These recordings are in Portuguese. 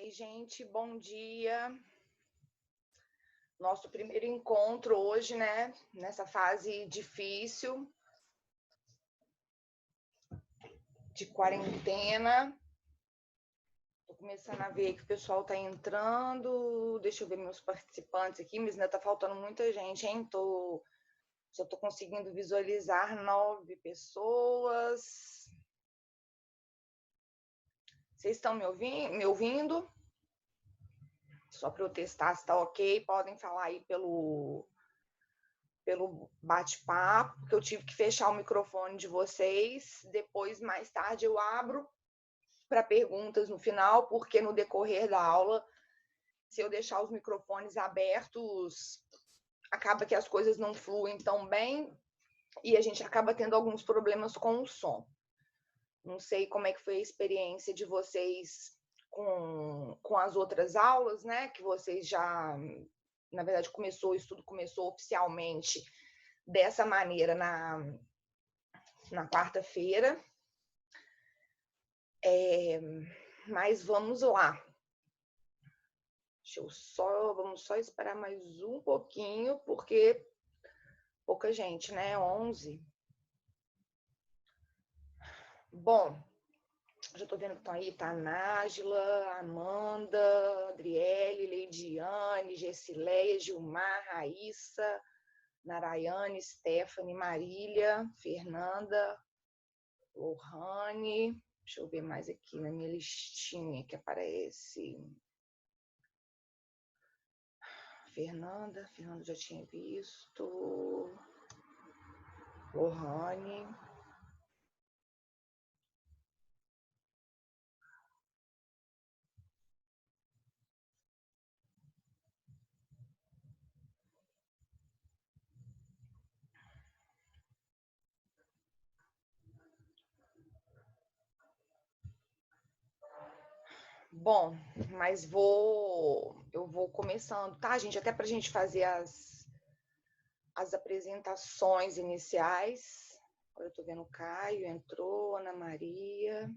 Ei, gente, bom dia. Nosso primeiro encontro hoje, né? Nessa fase difícil de quarentena. Tô começando a ver que o pessoal tá entrando. Deixa eu ver meus participantes aqui, mas ainda tá faltando muita gente, hein? Só tô conseguindo visualizar 9 pessoas. Vocês estão me ouvindo? Só para eu testar se tá ok. Podem falar aí pelo bate-papo, porque eu tive que fechar o microfone de vocês. Depois, mais tarde, eu abro para perguntas no final, porque no decorrer da aula, se eu deixar os microfones abertos, acaba que as coisas não fluem tão bem e a gente acaba tendo alguns problemas com o som. Não sei como é que foi a experiência de vocês com as outras aulas, né? Que vocês já, na verdade, o estudo começou oficialmente dessa maneira na quarta-feira. Mas vamos lá. Vamos só esperar mais um pouquinho, porque pouca gente, né? 11. Bom, já tô vendo que estão aí, tá a Nájila, Amanda, Adriele, Leidiane, Gessileia, Gilmar, Raíssa, Narayane, Stephanie, Marília, Fernanda, Lohane. Deixa eu ver mais aqui na minha listinha que aparece. Fernanda já tinha visto. Lohane. Bom, mas eu vou começando, tá, gente? Até para a gente fazer as apresentações iniciais. Agora eu tô vendo o Caio, entrou, Ana Maria.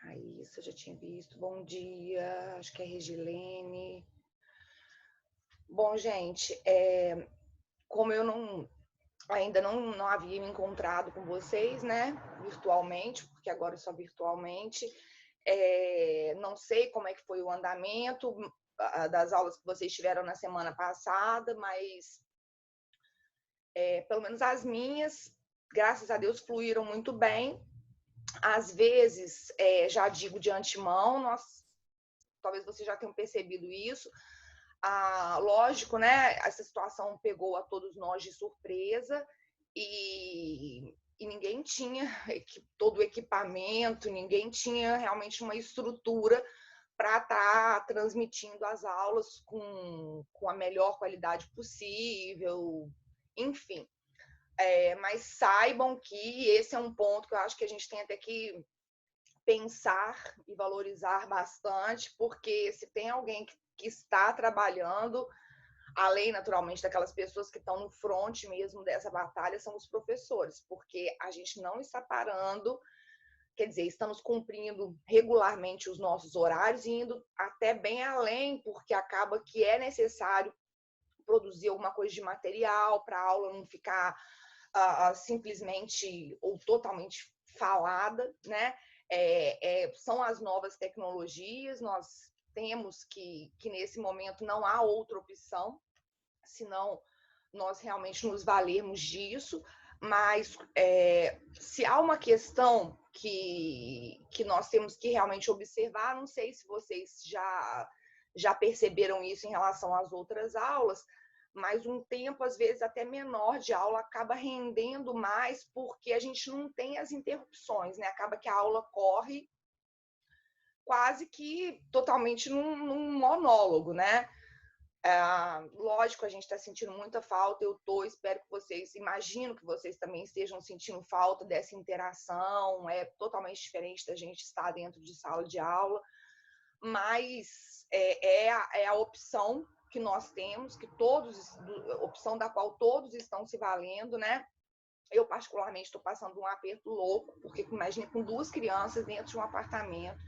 Raíssa, já tinha visto. Bom dia, acho que é Regilene. Bom, gente, como eu ainda não havia me encontrado com vocês, né, virtualmente, porque agora é só virtualmente, não sei como é que foi o andamento das aulas que vocês tiveram na semana passada, mas pelo menos as minhas, graças a Deus, fluíram muito bem. Às vezes, já digo de antemão, talvez vocês já tenham percebido isso, lógico, né? Essa situação pegou a todos nós de surpresa e ninguém tinha todo o equipamento, ninguém tinha realmente uma estrutura para estar transmitindo as aulas com a melhor qualidade possível, enfim. Mas saibam que esse é um ponto que eu acho que a gente tem até que pensar e valorizar bastante, porque se tem alguém que está trabalhando, além, naturalmente, daquelas pessoas que estão no front mesmo dessa batalha, são os professores, porque a gente não está parando, quer dizer, estamos cumprindo regularmente os nossos horários e indo até bem além, porque acaba que é necessário produzir alguma coisa de material para a aula não ficar simplesmente ou totalmente falada, né? São as novas tecnologias, nós temos que nesse momento não há outra opção, senão nós realmente nos valermos disso, mas se há uma questão que nós temos que realmente observar, não sei se vocês já perceberam isso em relação às outras aulas, mas um tempo, às vezes, até menor de aula acaba rendendo mais porque a gente não tem as interrupções, né? Acaba que a aula corre quase que totalmente num monólogo, né? Lógico, a gente está sentindo muita falta, espero que vocês, imagino que vocês também estejam sentindo falta dessa interação, é totalmente diferente da gente estar dentro de sala de aula, mas é a opção que nós temos, opção da qual todos estão se valendo, né? Eu, particularmente, estou passando um aperto louco, porque imagina com 2 crianças dentro de um apartamento.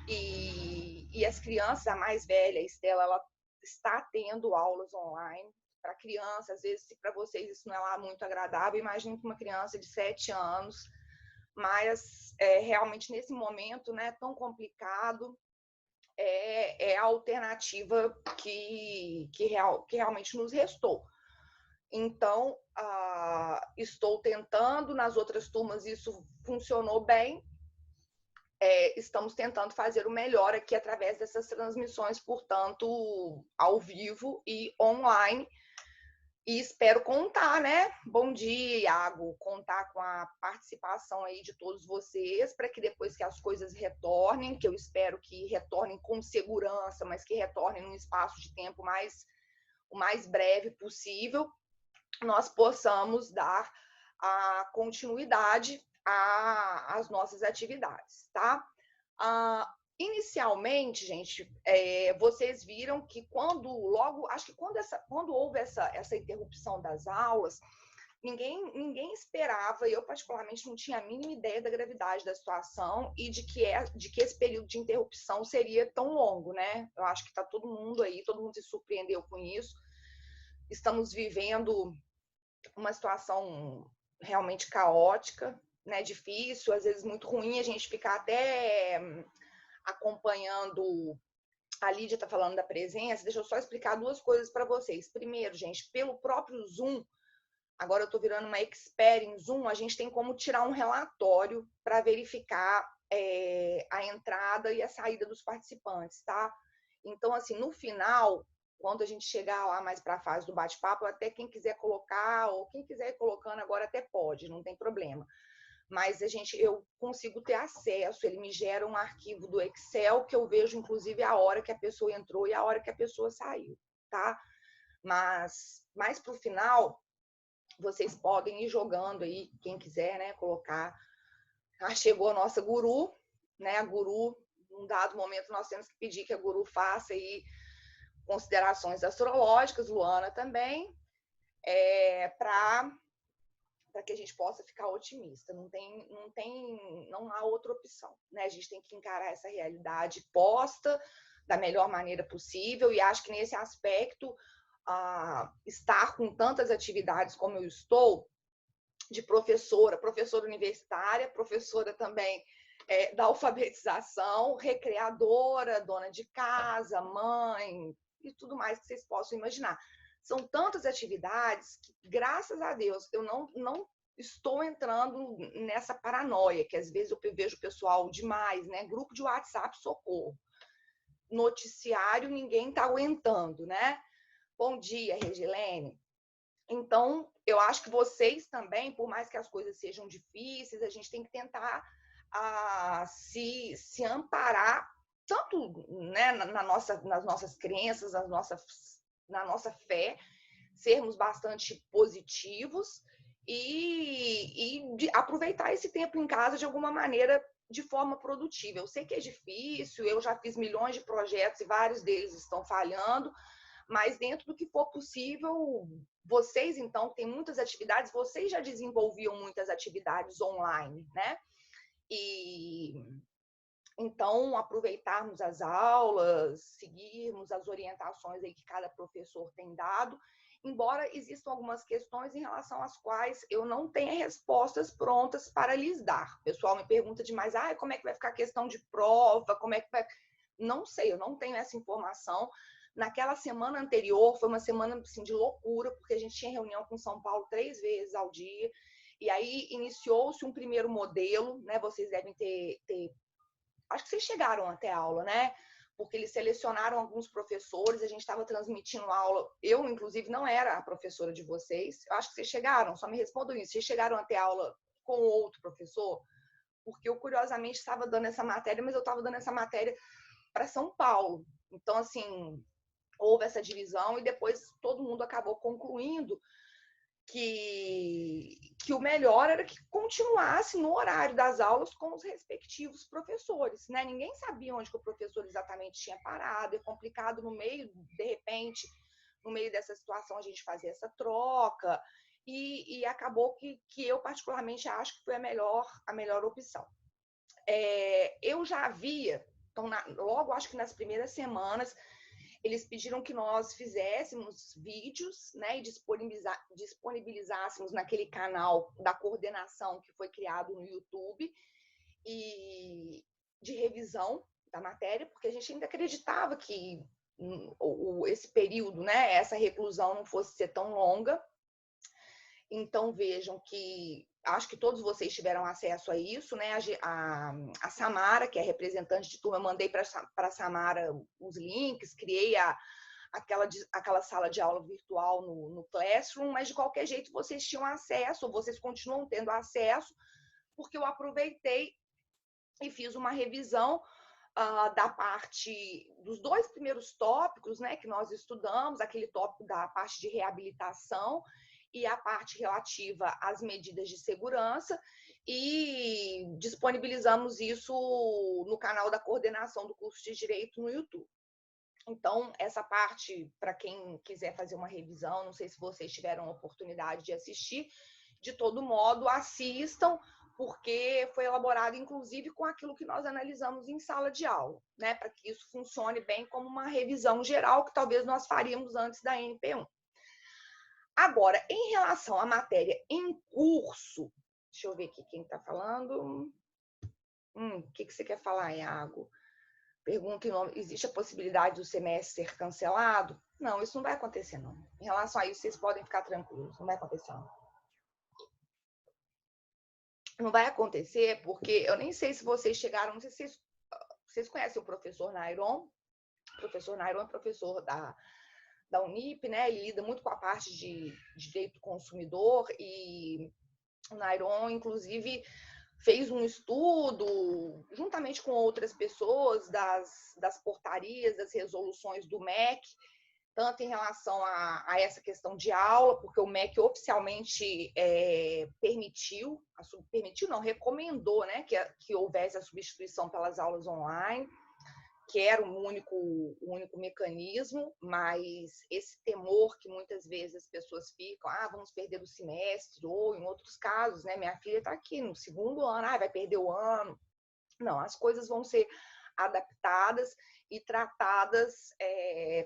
E as crianças, a mais velha, a Estela, ela está tendo aulas online para criança. Às vezes, para vocês isso não é lá muito agradável, imagine que uma criança de 7 anos, mas realmente nesse momento, né, tão complicado, é a alternativa que realmente nos restou. Então, estou tentando, nas outras turmas isso funcionou bem, estamos tentando fazer o melhor aqui através dessas transmissões, portanto, ao vivo e online. E espero contar, né? Bom dia, Iago, contar com a participação aí de todos vocês, para que depois que as coisas retornem, que eu espero que retornem com segurança, mas que retornem num espaço de tempo o mais breve possível, nós possamos dar a continuidade às nossas atividades, tá? Inicialmente, gente, vocês viram que acho que quando houve essa interrupção das aulas, ninguém esperava, eu particularmente não tinha a mínima ideia da gravidade da situação e de que esse período de interrupção seria tão longo, né? Eu acho que está todo mundo se surpreendeu com isso. Estamos vivendo uma situação realmente caótica, né? Difícil, às vezes muito ruim a gente ficar até acompanhando. A Lídia está falando da presença, deixa eu só explicar 2 coisas para vocês. Primeiro, gente, pelo próprio Zoom, agora eu estou virando uma expert em Zoom, a gente tem como tirar um relatório para verificar a entrada e a saída dos participantes, tá? Então, assim, no final, quando a gente chegar lá mais para a fase do bate-papo, até quem quiser colocar, ou quem quiser ir colocando agora até pode, não tem problema. Mas eu consigo ter acesso, ele me gera um arquivo do Excel que eu vejo, inclusive, a hora que a pessoa entrou e a hora que a pessoa saiu, tá? Mas mais para o final, vocês podem ir jogando aí, quem quiser, né, colocar. Chegou a nossa guru, né, a guru, num dado momento nós temos que pedir que a guru faça aí considerações astrológicas, Luana também, para que a gente possa ficar otimista. Não há outra opção, né? A gente tem que encarar essa realidade posta da melhor maneira possível, e acho que nesse aspecto, estar com tantas atividades como eu estou, de professora universitária, professora também da alfabetização, recreadora, dona de casa, mãe e tudo mais que vocês possam imaginar. São tantas atividades que, graças a Deus, eu não estou entrando nessa paranoia, que às vezes eu vejo o pessoal demais, né? Grupo de WhatsApp, socorro. Noticiário, ninguém está aguentando, né? Bom dia, Regilene. Então, eu acho que vocês também, por mais que as coisas sejam difíceis, a gente tem que tentar se amparar, tanto, né, nas nossas crenças, na nossa fé, sermos bastante positivos e aproveitar esse tempo em casa de alguma maneira, de forma produtiva. Eu sei que é difícil, eu já fiz milhões de projetos e vários deles estão falhando, mas dentro do que for possível, vocês, então, têm muitas atividades, vocês já desenvolviam muitas atividades online, né? E então, aproveitarmos as aulas, seguirmos as orientações aí que cada professor tem dado, embora existam algumas questões em relação às quais eu não tenha respostas prontas para lhes dar. O pessoal me pergunta demais, como é que vai ficar a questão de prova, como é que vai... Não sei, eu não tenho essa informação. Naquela semana anterior, foi uma semana assim, de loucura, porque a gente tinha reunião com São Paulo 3 vezes ao dia, e aí iniciou-se um primeiro modelo, né? Vocês devem ter acho que vocês chegaram até a aula, né? Porque eles selecionaram alguns professores, a gente estava transmitindo aula. Eu, inclusive, não era a professora de vocês. Eu acho que vocês chegaram, só me respondam isso. Vocês chegaram até a aula com outro professor? Porque eu, curiosamente, estava dando essa matéria, mas eu estava dando essa matéria para São Paulo. Então, assim, houve essa divisão e depois todo mundo acabou concluindo que o melhor era que continuasse no horário das aulas com os respectivos professores, né? Ninguém sabia onde que o professor exatamente tinha parado, é complicado no meio, de repente, no meio dessa situação a gente fazer essa troca, e acabou que eu particularmente acho que foi a melhor opção. Eu já havia, então, logo acho que nas primeiras semanas, eles pediram que nós fizéssemos vídeos, né, e disponibilizássemos naquele canal da coordenação que foi criado no YouTube, e de revisão da matéria, porque a gente ainda acreditava que esse período, né, essa reclusão não fosse ser tão longa. Então, vejam que acho que todos vocês tiveram acesso a isso, né? A Samara, que é representante de turma, eu mandei para a Samara os links, criei aquela sala de aula virtual no Classroom, mas de qualquer jeito vocês tinham acesso, ou vocês continuam tendo acesso, porque eu aproveitei e fiz uma revisão da parte dos 2 primeiros tópicos, né, que nós estudamos, aquele tópico da parte de reabilitação e a parte relativa às medidas de segurança, e disponibilizamos isso no canal da coordenação do curso de Direito no YouTube. Então, essa parte, para quem quiser fazer uma revisão, não sei se vocês tiveram a oportunidade de assistir, de todo modo, assistam, porque foi elaborado, inclusive, com aquilo que nós analisamos em sala de aula, né? Para que isso funcione bem como uma revisão geral, que talvez nós faríamos antes da NP1. Agora, em relação à matéria em curso, deixa eu ver aqui quem está falando. O que você quer falar, Iago? Pergunta: existe a possibilidade do semestre ser cancelado? Não, isso não vai acontecer, não. Em relação a isso, vocês podem ficar tranquilos, não vai acontecer, não. Não vai acontecer porque eu nem sei se vocês chegaram, não sei se vocês conhecem o professor Nairon. O professor Nairon é professor da Unip, né? Ele lida muito com a parte de direito do consumidor, e o Nairon, inclusive, fez um estudo, juntamente com outras pessoas, das portarias, das resoluções do MEC, tanto em relação a essa questão de aula, porque o MEC oficialmente recomendou, né, que houvesse a substituição pelas aulas online, que era o único mecanismo, mas esse temor que muitas vezes as pessoas ficam, vamos perder o semestre, ou em outros casos, né, minha filha está aqui no segundo ano, vai perder o ano. Não, as coisas vão ser adaptadas e tratadas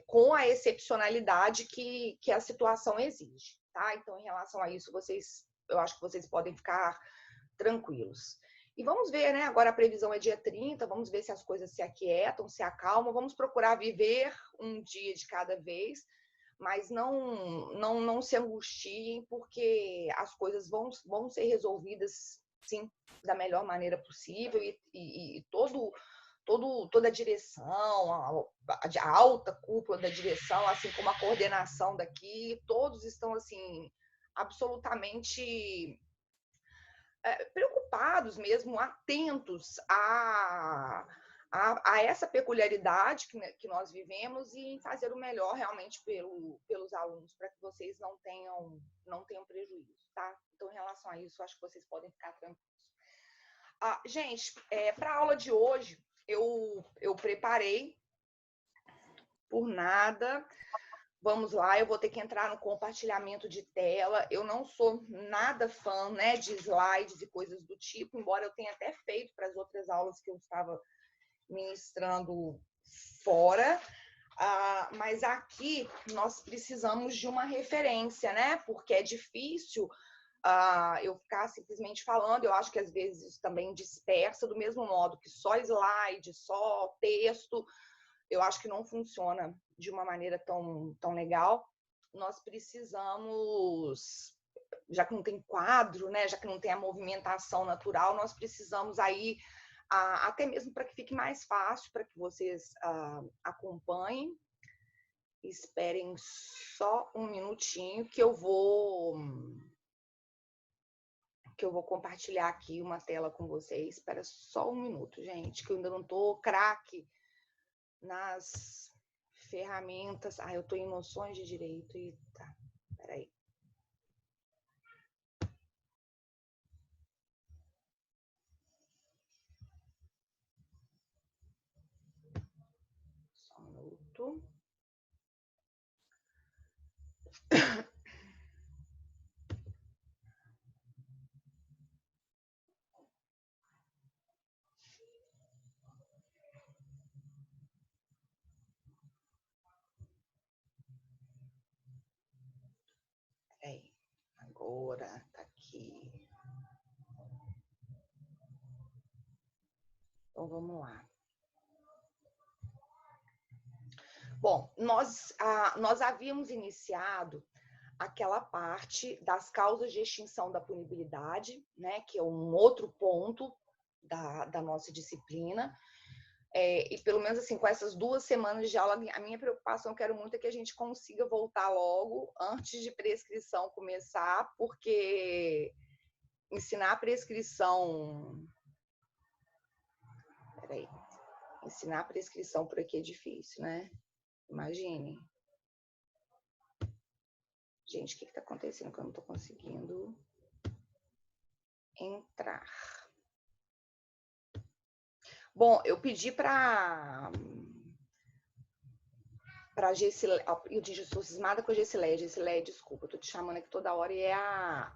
com a excepcionalidade que a situação exige, tá? Então, em relação a isso, eu acho que vocês podem ficar tranquilos. E vamos ver, né? Agora a previsão é dia 30, vamos ver se as coisas se aquietam, se acalmam, vamos procurar viver um dia de cada vez, mas não se angustiem, porque as coisas vão ser resolvidas, sim, da melhor maneira possível, e toda a direção, a alta cúpula da direção, assim como a coordenação daqui, todos estão, assim, absolutamente preocupados mesmo, atentos a essa peculiaridade que nós vivemos, e em fazer o melhor realmente pelos alunos, para que vocês não tenham prejuízo, tá? Então, em relação a isso, acho que vocês podem ficar tranquilos. Gente, para a aula de hoje, eu preparei por nada. Vamos lá, eu vou ter que entrar no compartilhamento de tela. Eu não sou nada fã, né, de slides e coisas do tipo, embora eu tenha até feito para as outras aulas que eu estava ministrando fora. Mas aqui nós precisamos de uma referência, né? Porque é difícil eu ficar simplesmente falando. Eu acho que às vezes isso também dispersa, do mesmo modo que só slide, só texto, eu acho que não funciona de uma maneira tão legal. Nós precisamos, já que não tem quadro, né, já que não tem a movimentação natural, nós precisamos aí, até mesmo para que fique mais fácil, para que vocês acompanhem. Esperem só um minutinho que eu vou compartilhar aqui uma tela com vocês. Espera só um minuto, gente, que eu ainda não estou craque nas ferramentas. Eu estou em noções de direito. Eita, peraí. Só um minuto. agora, tá aqui. Então, vamos lá. Bom, nós havíamos iniciado aquela parte das causas de extinção da punibilidade, né, que é um outro ponto da nossa disciplina. E pelo menos assim, com essas 2 semanas de aula, a minha preocupação, eu quero muito, é que a gente consiga voltar logo, antes de prescrição começar, porque ensinar a prescrição... Peraí. Ensinar a prescrição por aqui é difícil, né? Imagine. Gente, o que está acontecendo que eu não estou conseguindo entrar? Bom, eu pedi para Gessileia... Eu sou cismada com a Gessileia. Gessileia, desculpa, eu tô te chamando aqui toda hora e é a...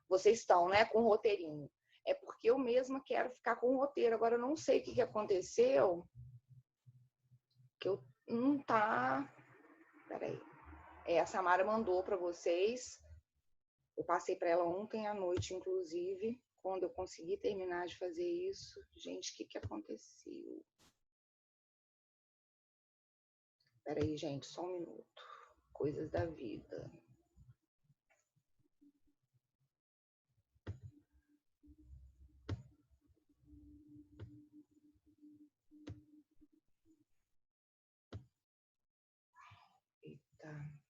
Vocês estão, né, com o roteirinho. É porque eu mesma quero ficar com o roteiro. Agora, eu não sei o que aconteceu. Que eu não tá... Peraí. A Samara mandou para vocês. Eu passei para ela ontem à noite, inclusive, quando eu consegui terminar de fazer isso. Gente, o que aconteceu? Peraí, gente, só um minuto. Coisas da vida. Eita.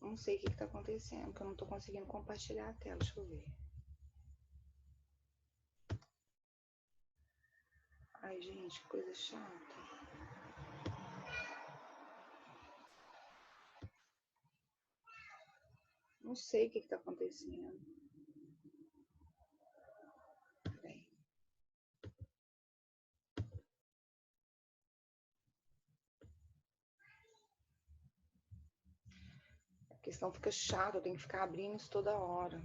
Não sei o que está acontecendo, que eu não estou conseguindo compartilhar a tela. Deixa eu ver. Ai, gente, que coisa chata. Não sei o que está acontecendo. Peraí. A questão fica chata, eu tenho que ficar abrindo isso toda hora.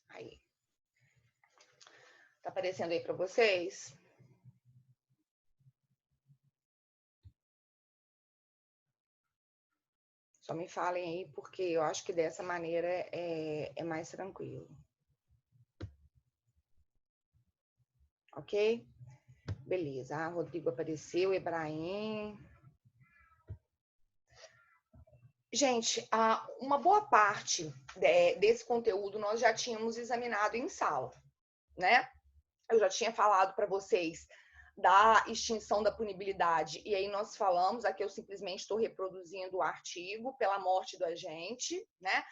Aí. Tá aparecendo aí para vocês? Só me falem aí, porque eu acho que dessa maneira é mais tranquilo. Ok? Beleza. Ah, Rodrigo apareceu, Ebrahim. Gente, uma boa parte desse conteúdo nós já tínhamos examinado em sala, né? Eu já tinha falado para vocês da extinção da punibilidade, e aí nós falamos, aqui eu simplesmente estou reproduzindo o artigo, pela morte do agente, né?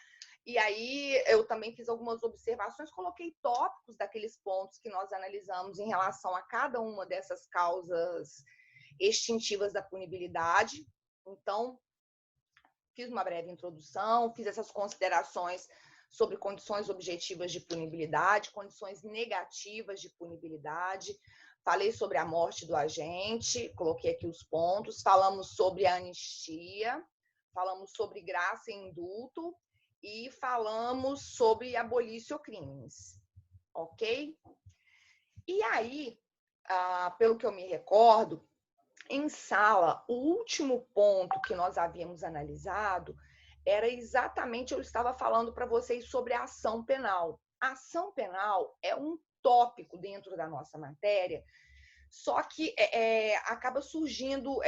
E aí eu também fiz algumas observações, coloquei tópicos daqueles pontos que nós analisamos em relação a cada uma dessas causas extintivas da punibilidade. Então, fiz uma breve introdução, fiz essas considerações sobre condições objetivas de punibilidade, condições negativas de punibilidade, falei sobre a morte do agente, coloquei aqui os pontos, falamos sobre a anistia, falamos sobre graça e indulto e falamos sobre abolício crimes, ok? E aí, pelo que eu me recordo, em sala, o último ponto que nós havíamos analisado era exatamente, eu estava falando para vocês sobre a ação penal. A ação penal é um tópico dentro da nossa matéria, só que acaba surgindo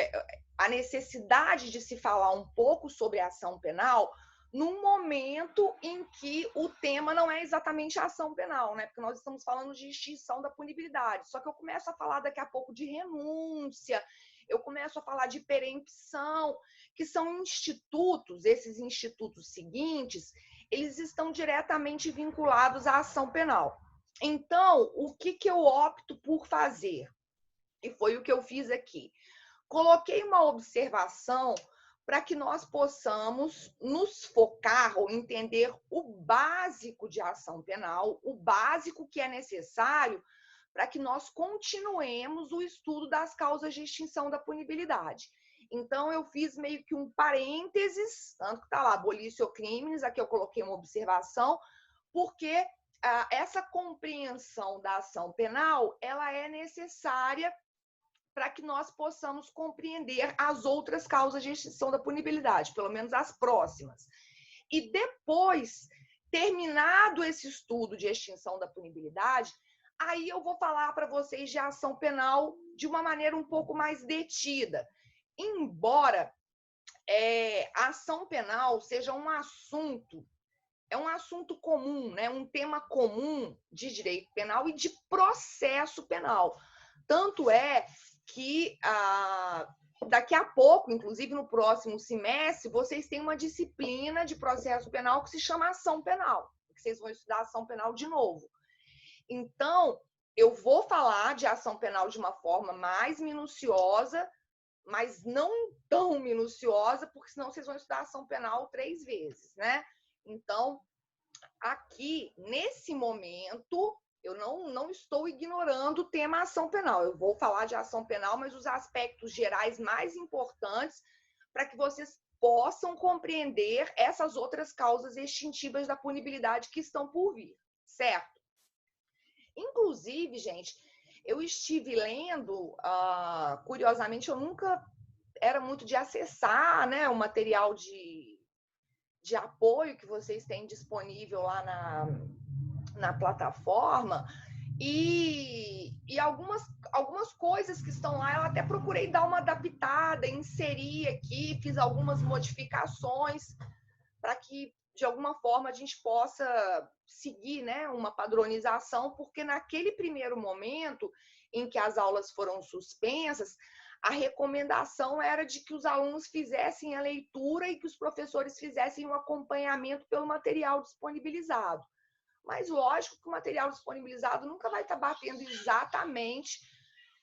a necessidade de se falar um pouco sobre a ação penal num momento em que o tema não é exatamente a ação penal, né? Porque nós estamos falando de extinção da punibilidade. Só que eu começo a falar daqui a pouco de renúncia, eu começo a falar de perempção, que são institutos, esses institutos seguintes, eles estão diretamente vinculados à ação penal. Então, o que eu opto por fazer? E foi o que eu fiz aqui. Coloquei uma observação para que nós possamos nos focar ou entender o básico de ação penal, o básico que é necessário para que nós continuemos o estudo das causas de extinção da punibilidade. Então, eu fiz meio que um parênteses, tanto que está lá, abolício crimes, aqui eu coloquei uma observação, porque essa compreensão da ação penal, ela é necessária para que nós possamos compreender as outras causas de extinção da punibilidade, pelo menos as próximas. E depois, terminado esse estudo de extinção da punibilidade, aí eu vou falar para vocês de ação penal de uma maneira um pouco mais detida. Embora a ação penal seja um assunto comum, né? Um tema comum de direito penal e de processo penal. Tanto é que daqui a pouco, inclusive no próximo semestre, vocês têm uma disciplina de processo penal que se chama ação penal, que vocês vão estudar ação penal de novo. Então, eu vou falar de ação penal de uma forma mais minuciosa, mas não tão minuciosa, porque senão vocês vão estudar ação penal 3 vezes, né? Então, aqui, nesse momento, eu não estou ignorando o tema ação penal. Eu vou falar de ação penal, mas os aspectos gerais mais importantes para que vocês possam compreender essas outras causas extintivas da punibilidade que estão por vir, certo? Inclusive, gente, eu estive lendo, curiosamente, eu nunca era muito de acessar, né, o material de apoio que vocês têm disponível lá na plataforma, e algumas coisas que estão lá, eu até procurei dar uma adaptada, inserir aqui, fiz algumas modificações para que, de alguma forma, a gente possa seguir, né, uma padronização, porque naquele primeiro momento em que as aulas foram suspensas, a recomendação era de que os alunos fizessem a leitura e que os professores fizessem um acompanhamento pelo material disponibilizado. Mas lógico que o material disponibilizado nunca vai estar batendo exatamente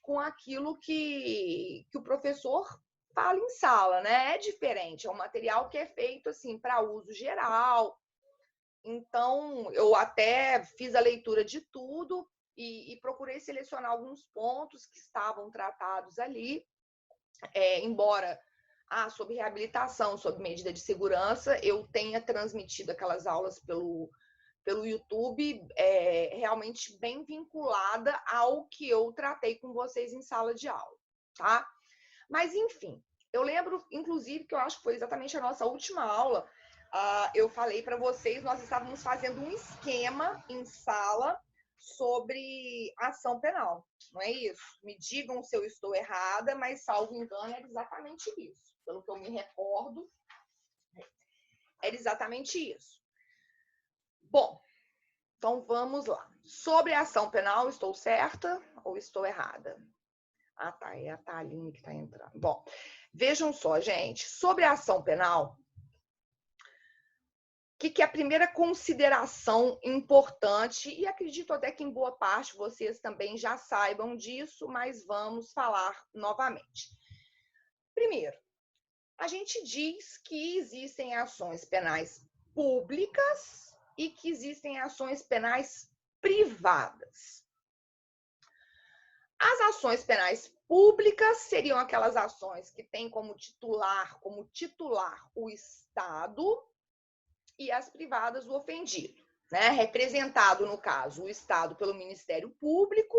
com aquilo que o professor fala em sala, né? É diferente, é um material que é feito assim para uso geral. Então, eu até fiz a leitura de tudo e procurei selecionar alguns pontos que estavam tratados ali, embora sobre reabilitação, sobre medida de segurança, eu tenha transmitido aquelas aulas pelo YouTube, realmente bem vinculada ao que eu tratei com vocês em sala de aula, tá? Mas, enfim, eu lembro, inclusive, que eu acho que foi exatamente a nossa última aula, eu falei para vocês, nós estávamos fazendo um esquema em sala sobre ação penal, não é isso? Me digam se eu estou errada, mas, salvo engano, era exatamente isso. Pelo que eu me recordo, era exatamente isso. Bom, então vamos lá. Sobre a ação penal, estou certa ou estou errada? Ah, tá, é a Thaline que está entrando. Bom, vejam só, gente, sobre a ação penal, o que é a primeira consideração importante, e acredito até que em boa parte vocês também já saibam disso, mas vamos falar novamente. Primeiro, a gente diz que existem ações penais públicas e que existem ações penais privadas. As ações penais públicas seriam aquelas ações que têm como titular o Estado, e as privadas o ofendido, né? Representado, no caso, o Estado pelo Ministério Público,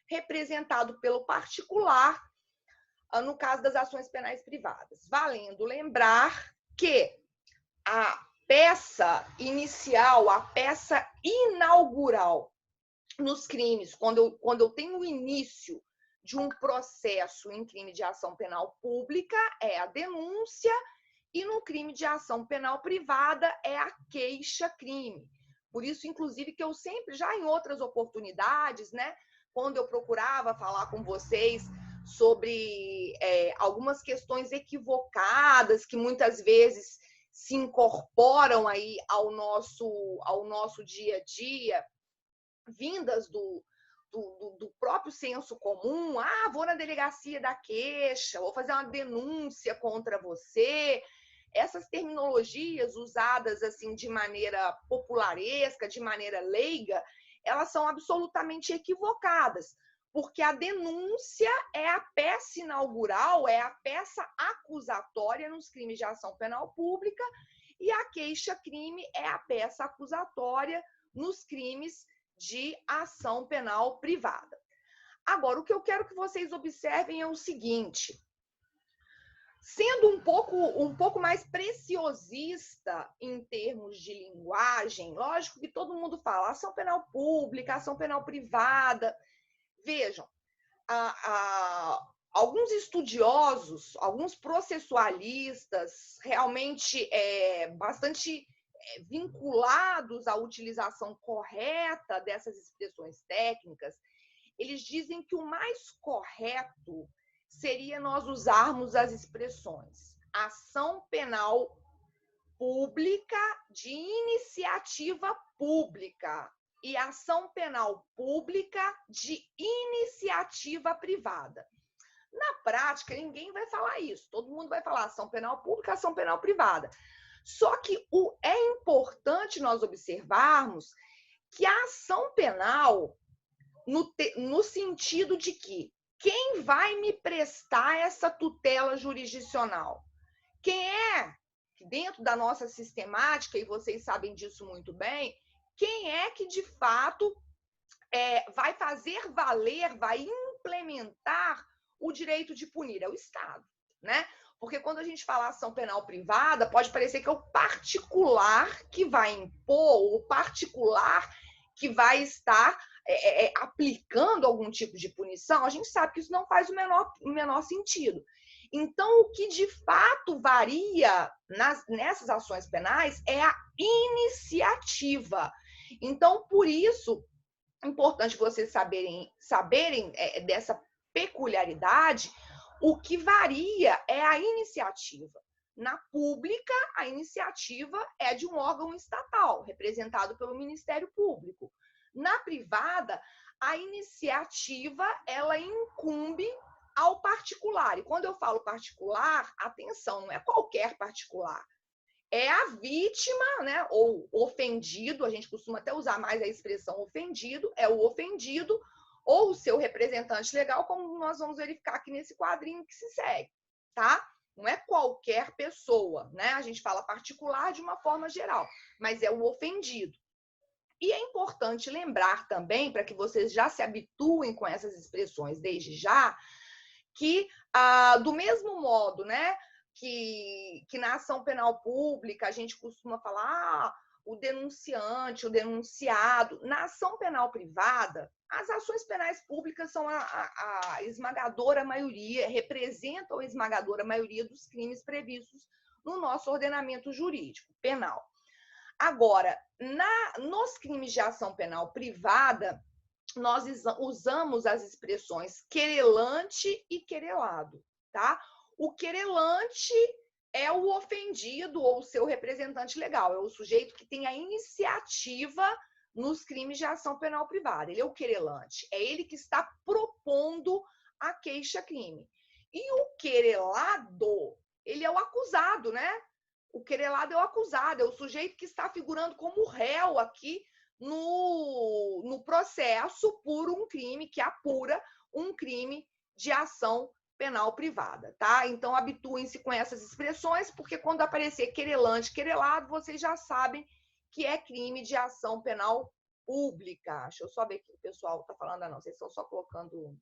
representado pelo particular, no caso das ações penais privadas. Valendo lembrar que a peça inicial, a peça inaugural nos crimes, quando eu tenho o início de um processo em crime de ação penal pública, é a denúncia, e no crime de ação penal privada é a queixa-crime. Por isso, inclusive, que eu sempre, já em outras oportunidades, né, quando eu procurava falar com vocês sobre algumas questões equivocadas que muitas vezes se incorporam aí ao nosso dia a dia, vindas do próprio senso comum, vou na delegacia da queixa, vou fazer uma denúncia contra você. Essas terminologias usadas assim de maneira popularesca, de maneira leiga, elas são absolutamente equivocadas, porque a denúncia é a peça inaugural, é a peça acusatória nos crimes de ação penal pública, e a queixa-crime é a peça acusatória nos crimes de ação penal privada. Agora, o que eu quero que vocês observem é o seguinte: sendo um pouco mais preciosista em termos de linguagem, lógico que todo mundo fala ação penal pública, ação penal privada. Vejam, alguns estudiosos, alguns processualistas realmente bastante vinculados à utilização correta dessas expressões técnicas, eles dizem que o mais correto seria nós usarmos as expressões ação penal pública de iniciativa pública e ação penal pública de iniciativa privada. Na prática, ninguém vai falar isso. Todo mundo vai falar ação penal pública, ação penal privada. Só que é importante nós observarmos que a ação penal, no sentido de que quem vai me prestar essa tutela jurisdicional? Quem é, dentro da nossa sistemática, e vocês sabem disso muito bem, quem é que, de fato, vai fazer valer, vai implementar o direito de punir? É o Estado, né? Porque quando a gente fala ação penal privada, pode parecer que é o particular que vai impor, o particular que vai estar aplicando algum tipo de punição. A gente sabe que isso não faz o menor sentido. Então, o que de fato varia nessas ações penais é a iniciativa. Então, por isso, é importante vocês saberem dessa peculiaridade. O que varia é a iniciativa. Na pública, a iniciativa é de um órgão estatal, representado pelo Ministério Público. Na privada, a iniciativa ela incumbe ao particular. E quando eu falo particular, atenção, não é qualquer particular. É a vítima, né, ou ofendido, a gente costuma até usar mais a expressão ofendido, é o ofendido ou o seu representante legal, como nós vamos verificar aqui nesse quadrinho que se segue, tá? Não é qualquer pessoa, né? A gente fala particular de uma forma geral, mas é o ofendido. E é importante lembrar também, para que vocês já se habituem com essas expressões desde já, que do mesmo modo, né, que na ação penal pública a gente costuma falar o denunciante, o denunciado. Na ação penal privada, as ações penais públicas são a esmagadora maioria, representam a esmagadora maioria dos crimes previstos no nosso ordenamento jurídico penal. Agora, nos crimes de ação penal privada, nós usamos as expressões querelante e querelado, tá? O querelante é o ofendido ou o seu representante legal, é o sujeito que tem a iniciativa nos crimes de ação penal privada. Ele é o querelante, é ele que está propondo a queixa-crime. E o querelado, ele é o acusado, né? O querelado é o acusado, é o sujeito que está figurando como réu aqui no processo por um crime que apura um crime de ação penal privada, tá? Então, habituem-se com essas expressões, porque quando aparecer querelante, querelado, vocês já sabem que é crime de ação penal pública. Deixa eu só ver o que o pessoal está falando. Não, vocês estão só colocando...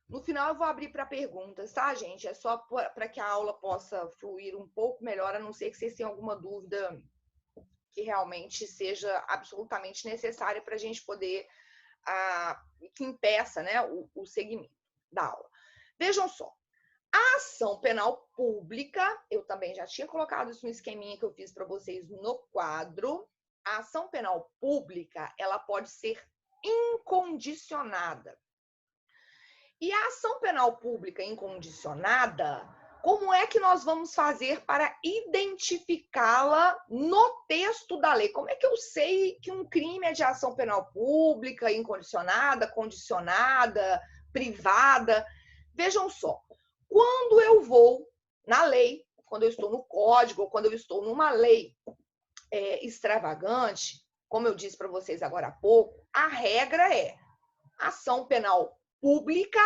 No final, eu vou abrir para perguntas, tá, gente? É só para que a aula possa fluir um pouco melhor, a não ser que vocês tenham alguma dúvida que realmente seja absolutamente necessária para a gente poder, que impeça, né, o segmento da aula. Vejam só, a ação penal pública, eu também já tinha colocado isso no esqueminha que eu fiz para vocês no quadro. A ação penal pública, ela pode ser incondicionada. E a ação penal pública incondicionada, como é que nós vamos fazer para identificá-la no texto da lei? Como é que eu sei que um crime é de ação penal pública, incondicionada, condicionada, privada? Vejam só, quando eu vou na lei, quando eu estou no código, ou quando eu estou numa lei extravagante, como eu disse para vocês agora há pouco, a regra é ação penal pública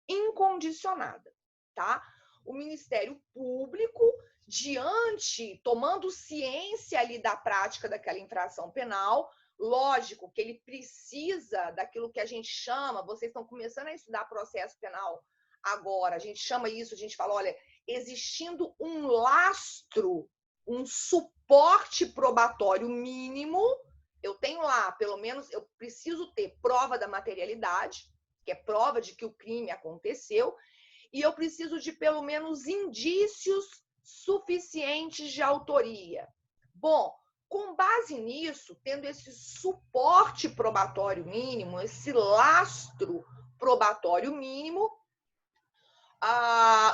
incondicionada, tá? O Ministério Público, tomando ciência ali da prática daquela infração penal, lógico que ele precisa daquilo que a gente chama, vocês estão começando a estudar processo penal agora, a gente chama isso, a gente fala, olha, existindo um lastro, um suporte probatório mínimo, eu tenho lá, pelo menos, eu preciso ter prova da materialidade, que é prova de que o crime aconteceu, e eu preciso de pelo menos indícios suficientes de autoria. Bom, com base nisso, tendo esse suporte probatório mínimo, esse lastro probatório mínimo,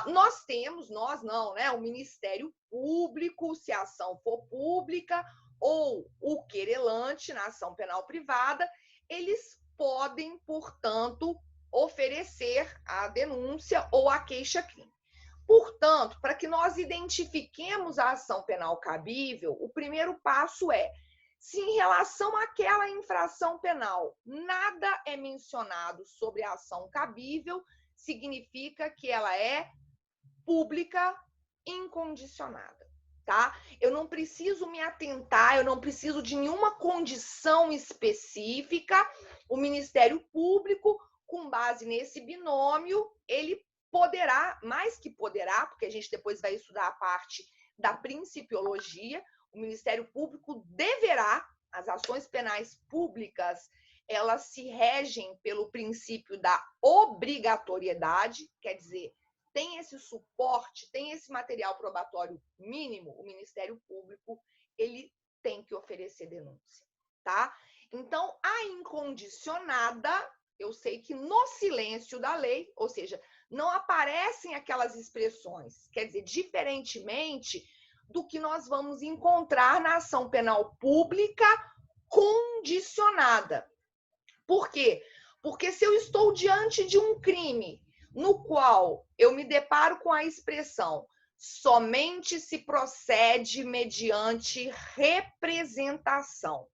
nós não, né? O Ministério Público, se a ação for pública, ou o querelante na ação penal privada, eles podem, portanto, oferecer a denúncia ou a queixa-crime. Portanto, para que nós identifiquemos a ação penal cabível, o primeiro passo é, se em relação àquela infração penal nada é mencionado sobre a ação cabível, significa que ela é pública incondicionada, tá? Eu não preciso me atentar, eu não preciso de nenhuma condição específica. O Ministério Público, com base nesse binômio, ele poderá, mais que poderá, porque a gente depois vai estudar a parte da principiologia, o Ministério Público deverá, as ações penais públicas, elas se regem pelo princípio da obrigatoriedade, quer dizer, tem esse suporte, tem esse material probatório mínimo, o Ministério Público, ele tem que oferecer denúncia, tá? Então, a incondicionada, eu sei que no silêncio da lei, ou seja, não aparecem aquelas expressões, quer dizer, diferentemente do que nós vamos encontrar na ação penal pública condicionada. Por quê? Porque se eu estou diante de um crime no qual eu me deparo com a expressão somente se procede mediante representação.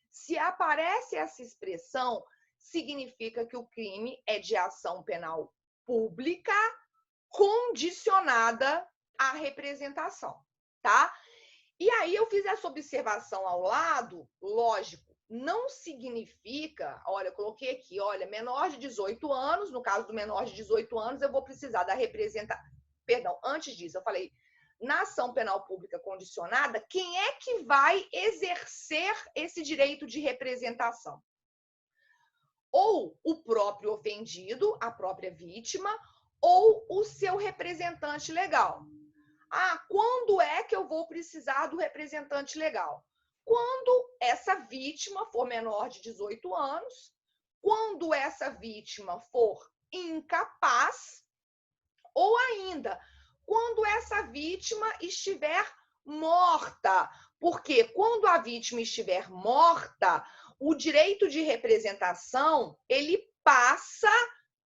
Se aparece essa expressão, significa que o crime é de ação penal pública condicionada à representação, tá? E aí eu fiz essa observação ao lado, lógico, não significa, olha, eu coloquei aqui, olha, menor de 18 anos, no caso do menor de 18 anos, eu vou precisar da representação, perdão, antes disso, eu falei, na ação penal pública condicionada, quem é que vai exercer esse direito de representação? Ou o próprio ofendido, a própria vítima, ou o seu representante legal. Quando é que eu vou precisar do representante legal? Quando essa vítima for menor de 18 anos, quando essa vítima for incapaz, ou ainda, quando essa vítima estiver morta. Porque quando a vítima estiver morta, o direito de representação, ele passa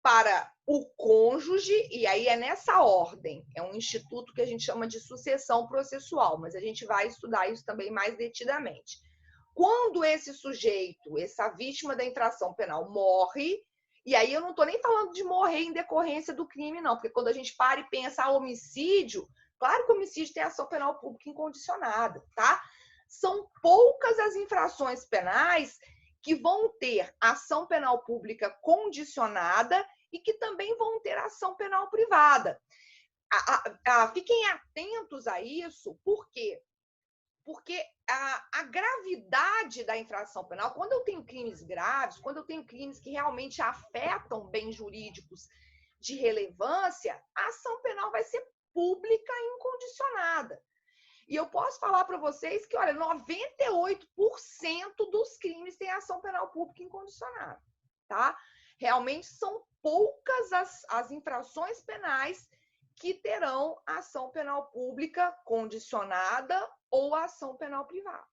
para o cônjuge, e aí é nessa ordem, é um instituto que a gente chama de sucessão processual, mas a gente vai estudar isso também mais detidamente. Quando esse sujeito, essa vítima da infração penal morre, e aí eu não estou nem falando de morrer em decorrência do crime, não, porque quando a gente para e pensa homicídio, claro que o homicídio tem ação penal pública incondicionada, tá? São poucas as infrações penais que vão ter ação penal pública condicionada e que também vão ter ação penal privada. Fiquem atentos a isso, por quê? Porque a gravidade da infração penal, quando eu tenho crimes graves, quando eu tenho crimes que realmente afetam bens jurídicos de relevância, a ação penal vai ser pública e incondicionada. E eu posso falar para vocês que, olha, 98% dos crimes têm ação penal pública incondicionada, tá? Realmente são poucas as infrações penais que terão ação penal pública condicionada ou ação penal privada.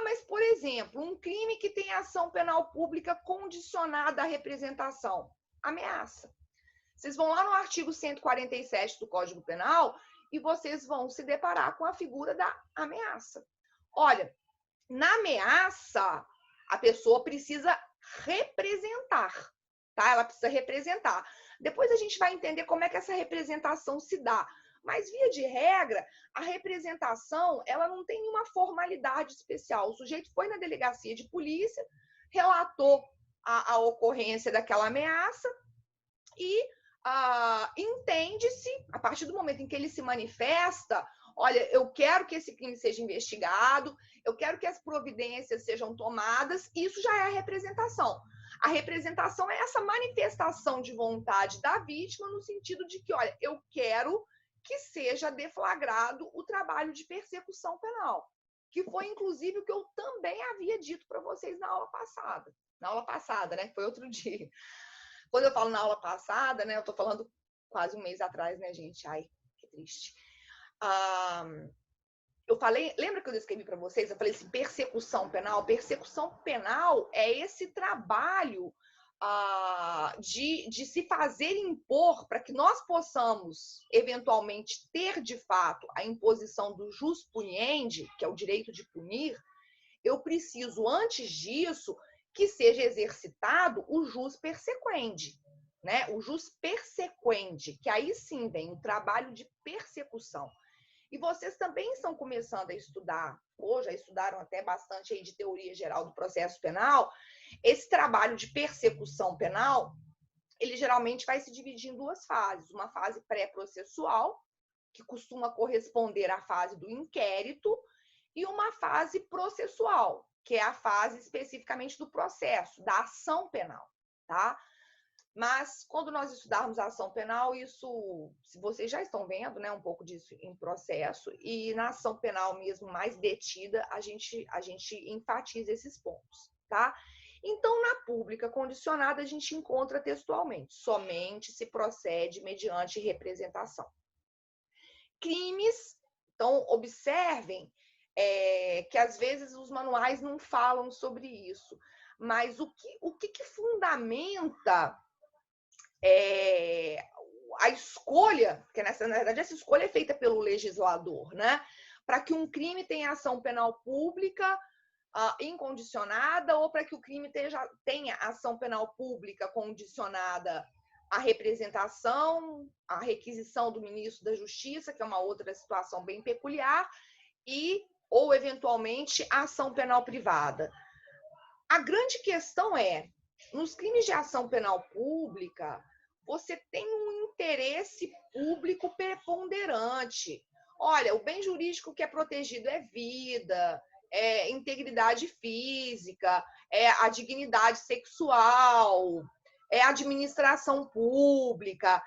Mas, por exemplo, um crime que tem ação penal pública condicionada à representação, ameaça. Vocês vão lá no artigo 147 do Código Penal e vocês vão se deparar com a figura da ameaça. Olha, Na ameaça, a pessoa precisa representar, tá? Ela precisa representar. Depois a gente vai entender como é que essa representação se dá. Mas, via de regra, a representação, ela não tem uma formalidade especial. O sujeito foi na delegacia de polícia, relatou a ocorrência daquela ameaça e entende-se, a partir do momento em que ele se manifesta, olha, eu quero que esse crime seja investigado, eu quero que as providências sejam tomadas, isso já é a representação. A representação é essa manifestação de vontade da vítima no sentido de que, olha, eu quero que seja deflagrado o trabalho de persecução penal, que foi, inclusive, o que eu também havia dito para vocês na aula passada. Na aula passada, né? Foi outro dia. Quando eu falo na aula passada, né? Eu estou falando quase um mês atrás, né, gente? Ai, que triste. Eu falei, lembra que eu descrevi para vocês? Eu falei assim, persecução penal. Persecução penal é esse trabalho de se fazer impor para que nós possamos, eventualmente, ter de fato a imposição do jus puniendi, que é o direito de punir. Eu preciso, antes disso, que seja exercitado o jus persequendi, né? O jus persequendi, que aí sim vem o trabalho de persecução. E vocês também estão começando a estudar, ou já estudaram até bastante aí de teoria geral do processo penal. Esse trabalho de persecução penal, ele geralmente vai se dividir em duas fases. Uma fase pré-processual, que costuma corresponder à fase do inquérito, e uma fase processual, que é a fase especificamente do processo, da ação penal, tá? Mas quando nós estudarmos a ação penal, isso, se vocês já estão vendo, né, um pouco disso em processo, e na ação penal mesmo mais detida, a gente enfatiza esses pontos, tá? Então, na pública condicionada, a gente encontra textualmente, somente se procede mediante representação. Crimes, então, observem que às vezes os manuais não falam sobre isso, mas o que fundamenta a escolha, porque na verdade essa escolha é feita pelo legislador, né? Para que um crime tenha ação penal pública incondicionada ou para que o crime tenha ação penal pública condicionada à representação, à requisição do ministro da Justiça, que é uma outra situação bem peculiar, ou eventualmente a ação penal privada. A grande questão é, nos crimes de ação penal pública, você tem um interesse público preponderante. Olha, o bem jurídico que é protegido é vida, é integridade física, é a dignidade sexual, é a administração pública,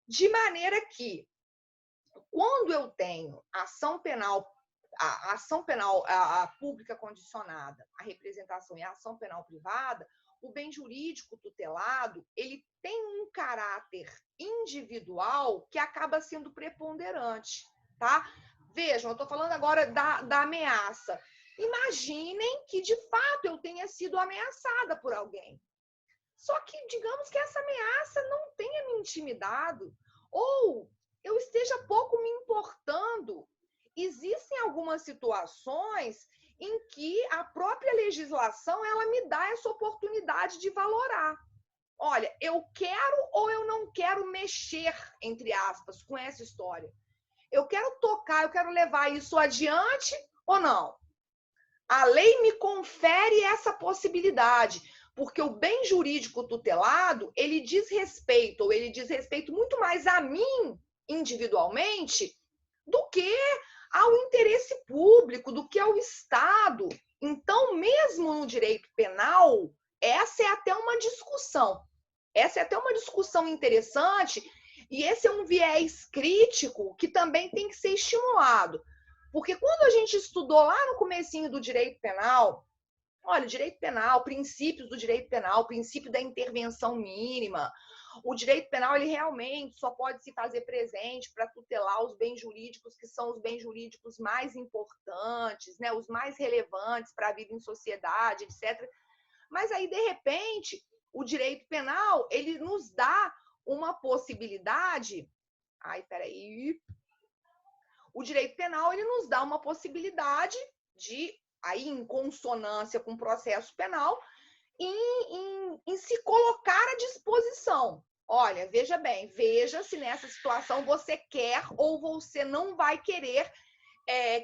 de maneira que, quando eu tenho ação penal, a ação penal a pública condicionada, a representação e a ação penal privada, o bem jurídico tutelado, ele tem um caráter individual que acaba sendo preponderante, tá? Vejam, eu estou falando agora da ameaça. Imaginem que, de fato, eu tenha sido ameaçada por alguém. Só que, digamos que essa ameaça não tenha me intimidado, ou eu esteja pouco me importando. Existem algumas situações em que a própria legislação ela me dá essa oportunidade de valorar. Olha, eu quero ou eu não quero mexer, entre aspas, com essa história. Eu quero tocar, eu quero levar isso adiante ou não? A lei me confere essa possibilidade, porque o bem jurídico tutelado, ele diz respeito muito mais a mim, individualmente, do que ao interesse público, do que ao Estado. Então, mesmo no direito penal, essa é até uma discussão. Essa é até uma discussão interessante, e esse é um viés crítico que também tem que ser estimulado. Porque quando a gente estudou lá no comecinho do direito penal, olha, direito penal, princípios do direito penal, princípio da intervenção mínima, o direito penal ele realmente só pode se fazer presente para tutelar os bens jurídicos que são os bens jurídicos mais importantes, né, os mais relevantes para a vida em sociedade, etc. Mas aí, de repente, o direito penal ele nos dá uma possibilidade. Ai, peraí. O direito penal ele nos dá uma possibilidade de aí em consonância com o processo penal, em se colocar à disposição. Olha, veja bem, veja se nessa situação você quer ou você não vai querer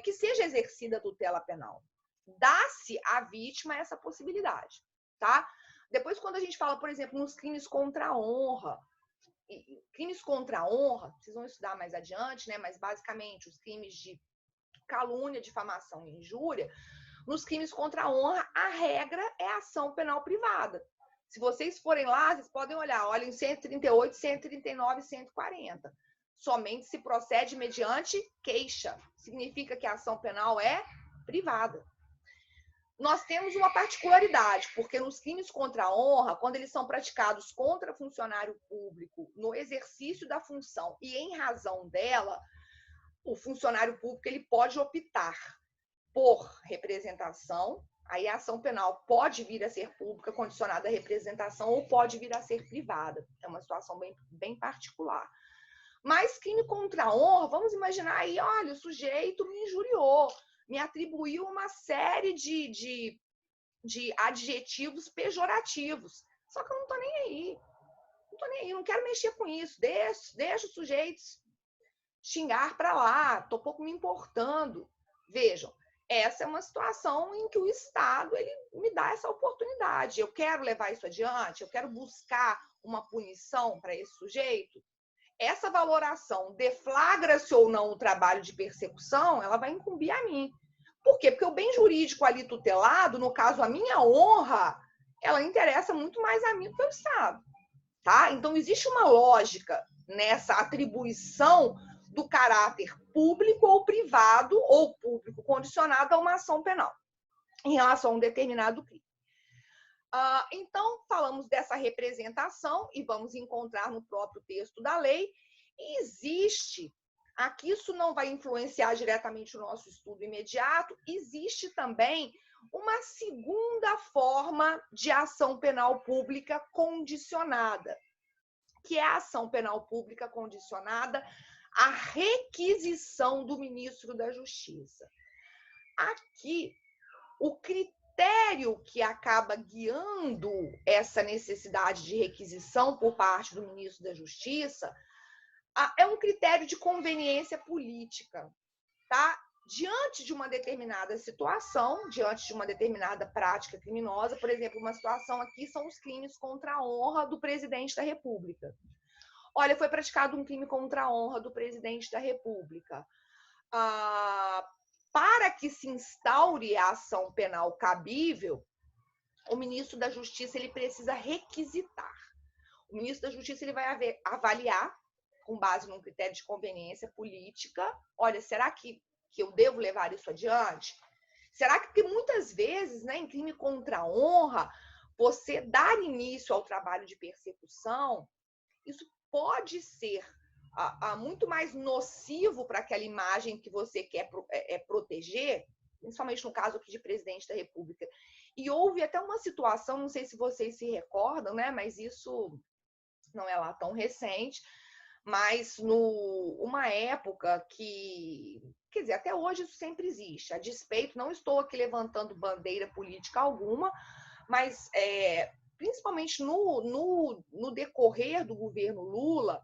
que seja exercida a tutela penal. Dá-se à vítima essa possibilidade, tá? Depois, quando a gente fala, por exemplo, nos crimes contra a honra, crimes contra a honra, vocês vão estudar mais adiante, né? Mas basicamente os crimes de calúnia, difamação e injúria, nos crimes contra a honra, a regra é a ação penal privada. Se vocês forem lá, vocês podem olhar, olhem 138, 139 e 140. Somente se procede mediante queixa. Significa que a ação penal é privada. Nós temos uma particularidade, porque nos crimes contra a honra, quando eles são praticados contra funcionário público, no exercício da função e em razão dela, o funcionário público ele pode optar por representação, aí a ação penal pode vir a ser pública, condicionada à representação, ou pode vir a ser privada. É uma situação bem particular. Mas crime contra a honra, vamos imaginar aí, olha, o sujeito me injuriou, me atribuiu uma série de adjetivos pejorativos. Só que eu não estou nem aí. Não estou nem aí, não quero mexer com isso. Deixa os sujeitos xingar para lá, estou pouco me importando. Vejam, essa é uma situação em que o Estado ele me dá essa oportunidade. Eu quero levar isso adiante, eu quero buscar uma punição para esse sujeito. Essa valoração, deflagra-se ou não o trabalho de persecução, ela vai incumbir a mim. Por quê? Porque o bem jurídico ali tutelado, no caso a minha honra, ela interessa muito mais a mim do que ao Estado. Tá? Então, existe uma lógica nessa atribuição do caráter público ou privado, ou público condicionado a uma ação penal, em relação a um determinado crime. Então, falamos dessa representação e vamos encontrar no próprio texto da lei. E existe, aqui isso não vai influenciar diretamente o nosso estudo imediato, existe também uma segunda forma de ação penal pública condicionada, que é a ação penal pública condicionada à requisição do ministro da Justiça. Aqui, o critério que acaba guiando essa necessidade de requisição por parte do ministro da Justiça é um critério de conveniência política, tá? Diante de uma determinada situação, diante de uma determinada prática criminosa, por exemplo, uma situação aqui são os crimes contra a honra do presidente da República. Olha, foi praticado um crime contra a honra do presidente da República. Para que se instaure a ação penal cabível, o ministro da Justiça ele precisa requisitar. O ministro da Justiça ele vai avaliar, com base num critério de conveniência política, olha, será que eu devo levar isso adiante? Será que, porque muitas vezes, né, em crime contra a honra, você dar início ao trabalho de persecução, isso pode ser muito mais nocivo para aquela imagem que você quer proteger, principalmente no caso aqui de presidente da República. E houve até uma situação, não sei se vocês se recordam, né, mas isso não é lá tão recente, mas uma época que, quer dizer, até hoje isso sempre existe, a despeito, não estou aqui levantando bandeira política alguma, mas principalmente no decorrer do governo Lula,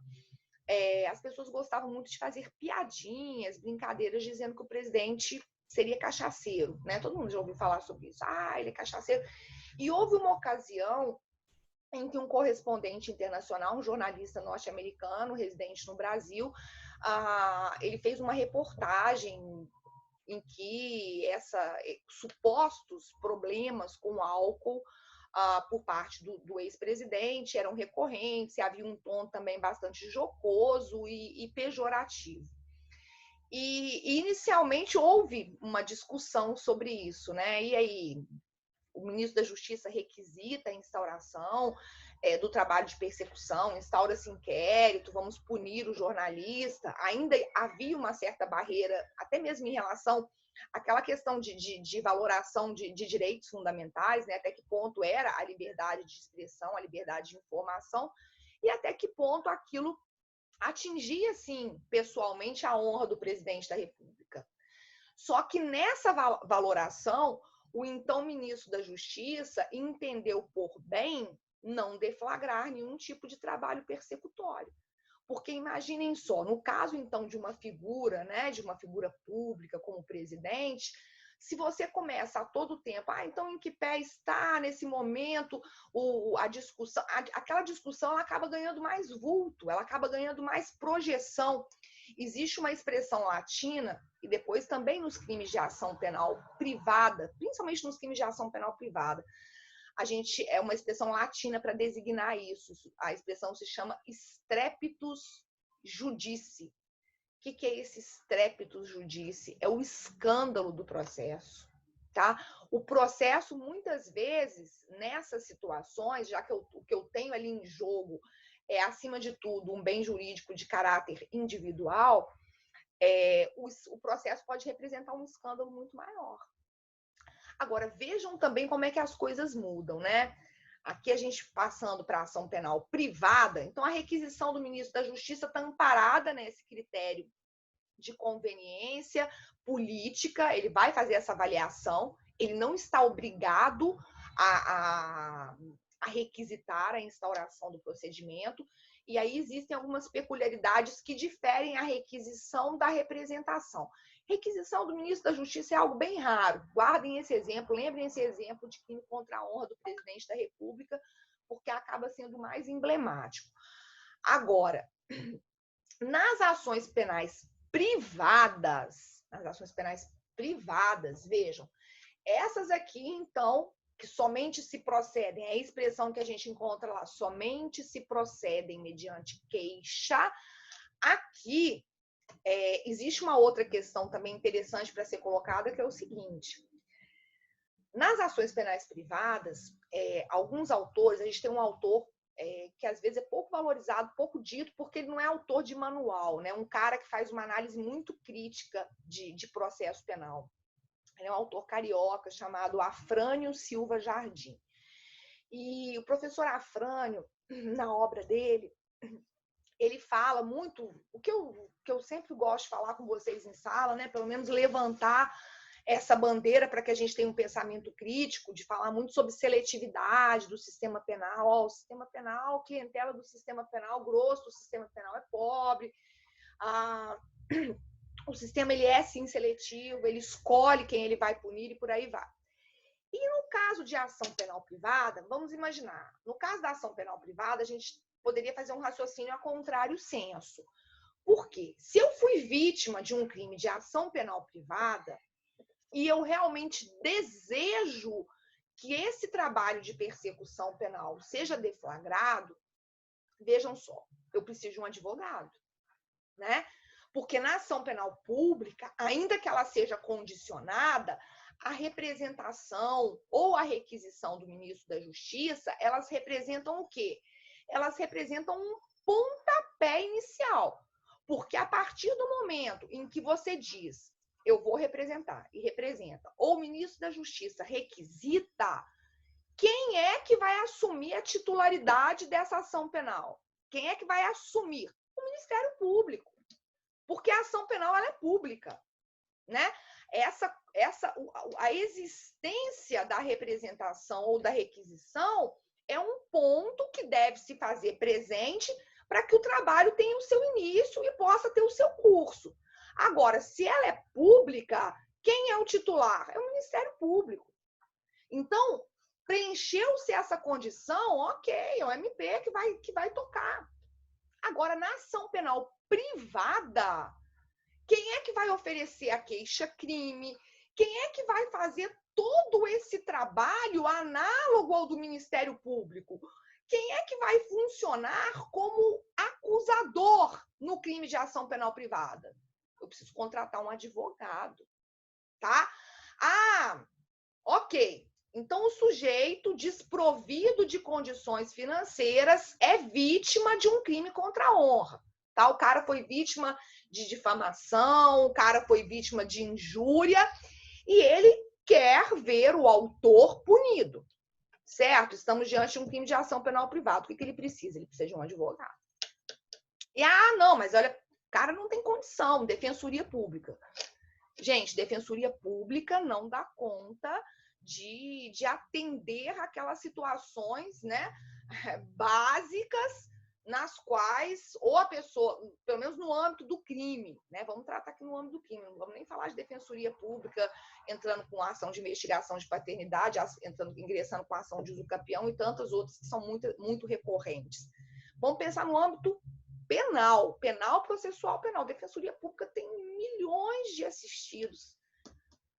as pessoas gostavam muito de fazer piadinhas, brincadeiras, dizendo que o presidente seria cachaceiro, né? Todo mundo já ouviu falar sobre isso. Ele é cachaceiro. E houve uma ocasião em que um correspondente internacional, um jornalista norte-americano, residente no Brasil, ele fez uma reportagem em que supostos problemas com álcool por parte do ex-presidente eram recorrentes, havia um tom também bastante jocoso e pejorativo. E inicialmente houve uma discussão sobre isso, né? E aí, o ministro da Justiça requisita a instauração do trabalho de persecução, instaura-se inquérito, vamos punir o jornalista. Ainda havia uma certa barreira, até mesmo em relação àquela questão de valoração de direitos fundamentais, né? Até que ponto era a liberdade de expressão, a liberdade de informação, e até que ponto aquilo atingia, sim, pessoalmente a honra do presidente da República. Só que nessa valoração, o então ministro da Justiça entendeu por bem não deflagrar nenhum tipo de trabalho persecutório. Porque imaginem só, no caso então de uma figura, né, de uma figura pública como o presidente, se você começa a todo tempo, então em que pé está nesse momento a discussão, aquela discussão ela acaba ganhando mais vulto, ela acaba ganhando mais projeção. Existe uma expressão latina, e depois também nos crimes de ação penal privada, principalmente nos crimes de ação penal privada, é uma expressão latina para designar isso. A expressão se chama strepitus judice. O que é esse strepitus judice? É o escândalo do processo. Tá? O processo, muitas vezes, nessas situações, já que o que eu tenho ali em jogo é, acima de tudo, um bem jurídico de caráter individual, o processo pode representar um escândalo muito maior. Agora, vejam também como é que as coisas mudam, né? Aqui a gente passando para a ação penal privada, então a requisição do ministro da Justiça está amparada nesse critério de conveniência política, ele vai fazer essa avaliação, ele não está obrigado a requisitar a instauração do procedimento, e aí existem algumas peculiaridades que diferem a requisição da representação. Requisição do ministro da Justiça é algo bem raro. Guardem esse exemplo, lembrem esse exemplo de crime contra a honra do presidente da República, porque acaba sendo mais emblemático. Agora, nas ações penais privadas, vejam, essas aqui, então, que somente se procedem, é a expressão que a gente encontra lá, somente se procedem mediante queixa. Aqui, existe uma outra questão também interessante para ser colocada, que é o seguinte: nas ações penais privadas, alguns autores, a gente tem um autor que às vezes é pouco valorizado, pouco dito, porque ele não é autor de manual, né? Um cara que faz uma análise muito crítica de processo penal. Ele é um autor carioca chamado Afrânio Silva Jardim. E o professor Afrânio, na obra dele, ele fala muito, o que eu sempre gosto de falar com vocês em sala, né? Pelo menos levantar essa bandeira para que a gente tenha um pensamento crítico, de falar muito sobre seletividade do sistema penal. O sistema penal, clientela do sistema penal, grosso do sistema penal é pobre. O sistema ele é sim seletivo, ele escolhe quem ele vai punir e por aí vai. E no caso de ação penal privada, vamos imaginar, no caso da ação penal privada, a gente poderia fazer um raciocínio a contrário senso. Por quê? Se eu fui vítima de um crime de ação penal privada e eu realmente desejo que esse trabalho de persecução penal seja deflagrado, vejam só, eu preciso de um advogado, né? Porque na ação penal pública, ainda que ela seja condicionada, a representação ou a requisição do ministro da Justiça, elas representam o quê? Elas representam um pontapé inicial. Porque a partir do momento em que você diz, eu vou representar, e representa, ou o ministro da Justiça requisita, quem é que vai assumir a titularidade dessa ação penal? Quem é que vai assumir? O Ministério Público. Porque a ação penal ela é pública, né? A existência da representação ou da requisição é um ponto que deve se fazer presente para que o trabalho tenha o seu início e possa ter o seu curso. Agora, se ela é pública, quem é o titular? É o Ministério Público. Então, preencheu-se essa condição, ok, é o MP que vai tocar. Agora, na ação penal privada, quem é que vai oferecer a queixa-crime? Quem é que vai fazer todo esse trabalho análogo ao do Ministério Público? Quem é que vai funcionar como acusador no crime de ação penal privada? Eu preciso contratar um advogado, tá? Ok. Então, o sujeito desprovido de condições financeiras é vítima de um crime contra a honra. Tá? O cara foi vítima de difamação, o cara foi vítima de injúria e ele quer ver o autor punido. Certo? Estamos diante de um crime de ação penal privada. O que ele precisa? Ele precisa de um advogado. E, não, mas olha, o cara não tem condição, defensoria pública. Gente, defensoria pública não dá conta de atender aquelas situações, né, básicas nas quais ou a pessoa, pelo menos no âmbito do crime, né? Vamos tratar aqui no âmbito do crime, não vamos nem falar de defensoria pública entrando com ação de investigação de paternidade, ingressando com ação de uso campeão e tantas outras que são muito recorrentes. Vamos pensar no âmbito penal, processual penal. Defensoria pública tem milhões de assistidos.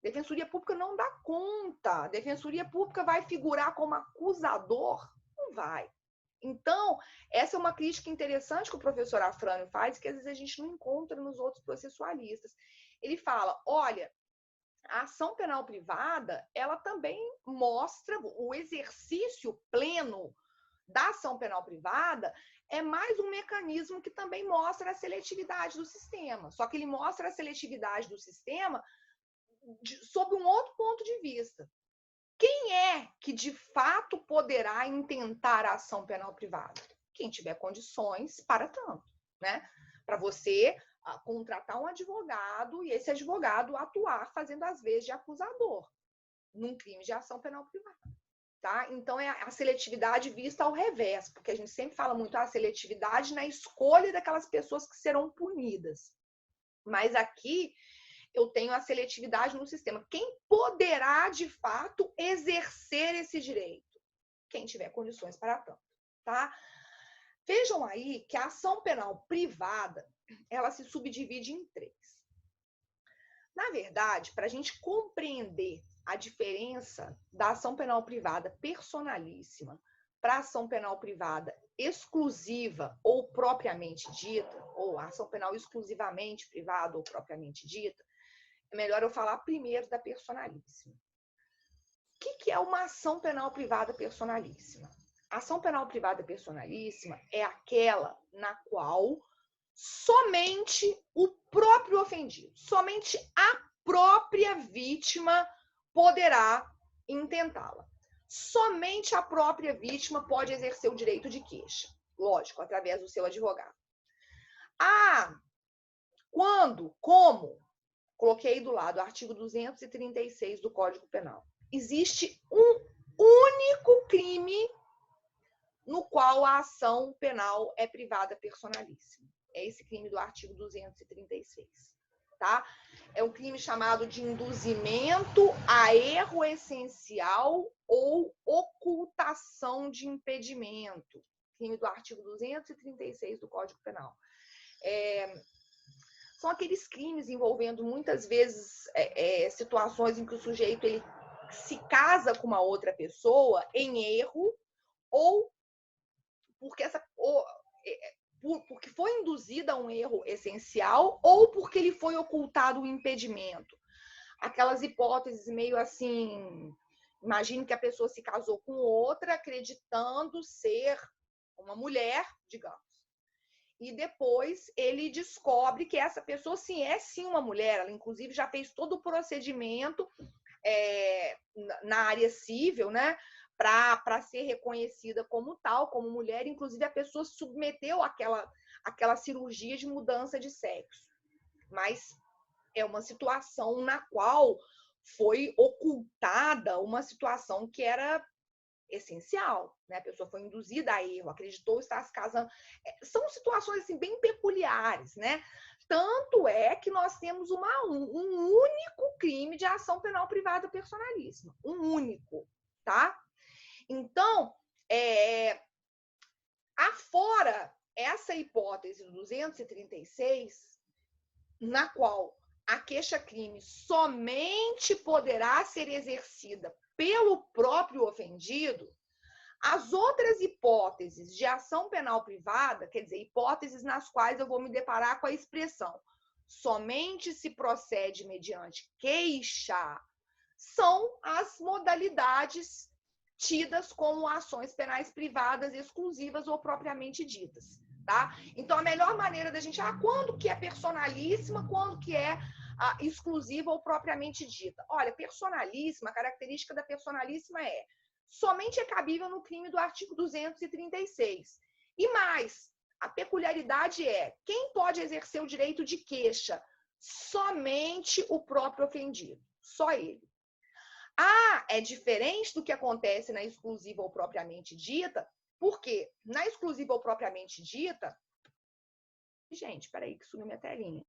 Defensoria pública não dá conta. Defensoria pública vai figurar como acusador? Não vai. Então, essa é uma crítica interessante que o professor Afrânio faz, que às vezes a gente não encontra nos outros processualistas. Ele fala, olha, a ação penal privada, ela também mostra o exercício pleno da ação penal privada, é mais um mecanismo que também mostra a seletividade do sistema. Só que ele mostra a seletividade do sistema sob um outro ponto de vista. Quem é que de fato poderá intentar a ação penal privada? Quem tiver condições para tanto, né? Para você contratar um advogado e esse advogado atuar fazendo as vezes de acusador num crime de ação penal privada. Tá? Então, é a seletividade vista ao revés, porque a gente sempre fala muito a seletividade na escolha daquelas pessoas que serão punidas. Mas aqui eu tenho a seletividade no sistema. Quem poderá, de fato, exercer esse direito? Quem tiver condições para tanto. Tá? Vejam aí que a ação penal privada, ela se subdivide em 3. Na verdade, para a gente compreender a diferença da ação penal privada personalíssima para a ação penal privada exclusiva ou propriamente dita, ou a ação penal exclusivamente privada ou propriamente dita, é melhor eu falar primeiro da personalíssima. O que é uma ação penal privada personalíssima? A ação penal privada personalíssima é aquela na qual somente o próprio ofendido, somente a própria vítima poderá intentá-la. Somente a própria vítima pode exercer o direito de queixa, lógico, através do seu advogado. Quando, como, coloquei do lado o artigo 236 do Código Penal, existe um único crime no qual a ação penal é privada personalíssima. É esse crime do artigo 236, tá? É um crime chamado de induzimento a erro essencial ou ocultação de impedimento. Crime do artigo 236 do Código Penal. São aqueles crimes envolvendo muitas vezes situações em que o sujeito ele se casa com uma outra pessoa em erro ou porque foi induzida a um erro essencial ou porque lhe foi ocultado o impedimento. Aquelas hipóteses meio assim, imagine que a pessoa se casou com outra acreditando ser uma mulher, digamos. E depois ele descobre que essa pessoa sim é sim uma mulher, ela inclusive já fez todo o procedimento na área civil, né? Para ser reconhecida como tal, como mulher, inclusive a pessoa submeteu aquela cirurgia de mudança de sexo. Mas é uma situação na qual foi ocultada uma situação que era essencial, né? A pessoa foi induzida a erro, acreditou estar se casando. São situações assim, bem peculiares, né? Tanto é que nós temos um único crime de ação penal privada personalíssima. Um único, tá? Então, afora essa hipótese do 236, na qual a queixa-crime somente poderá ser exercida pelo próprio ofendido, as outras hipóteses de ação penal privada, quer dizer, hipóteses nas quais eu vou me deparar com a expressão somente se procede mediante queixa, são as modalidades tidas como ações penais privadas exclusivas ou propriamente ditas, tá? Então, a melhor maneira da gente, quando que é personalíssima, quando que é exclusiva ou propriamente dita? Olha, personalíssima, a característica da personalíssima somente é cabível no crime do artigo 236. E mais, a peculiaridade quem pode exercer o direito de queixa somente o próprio ofendido, só ele. Ah, é diferente do que acontece na exclusiva ou propriamente dita, porque na exclusiva ou propriamente dita... Gente, peraí que sumiu minha telinha.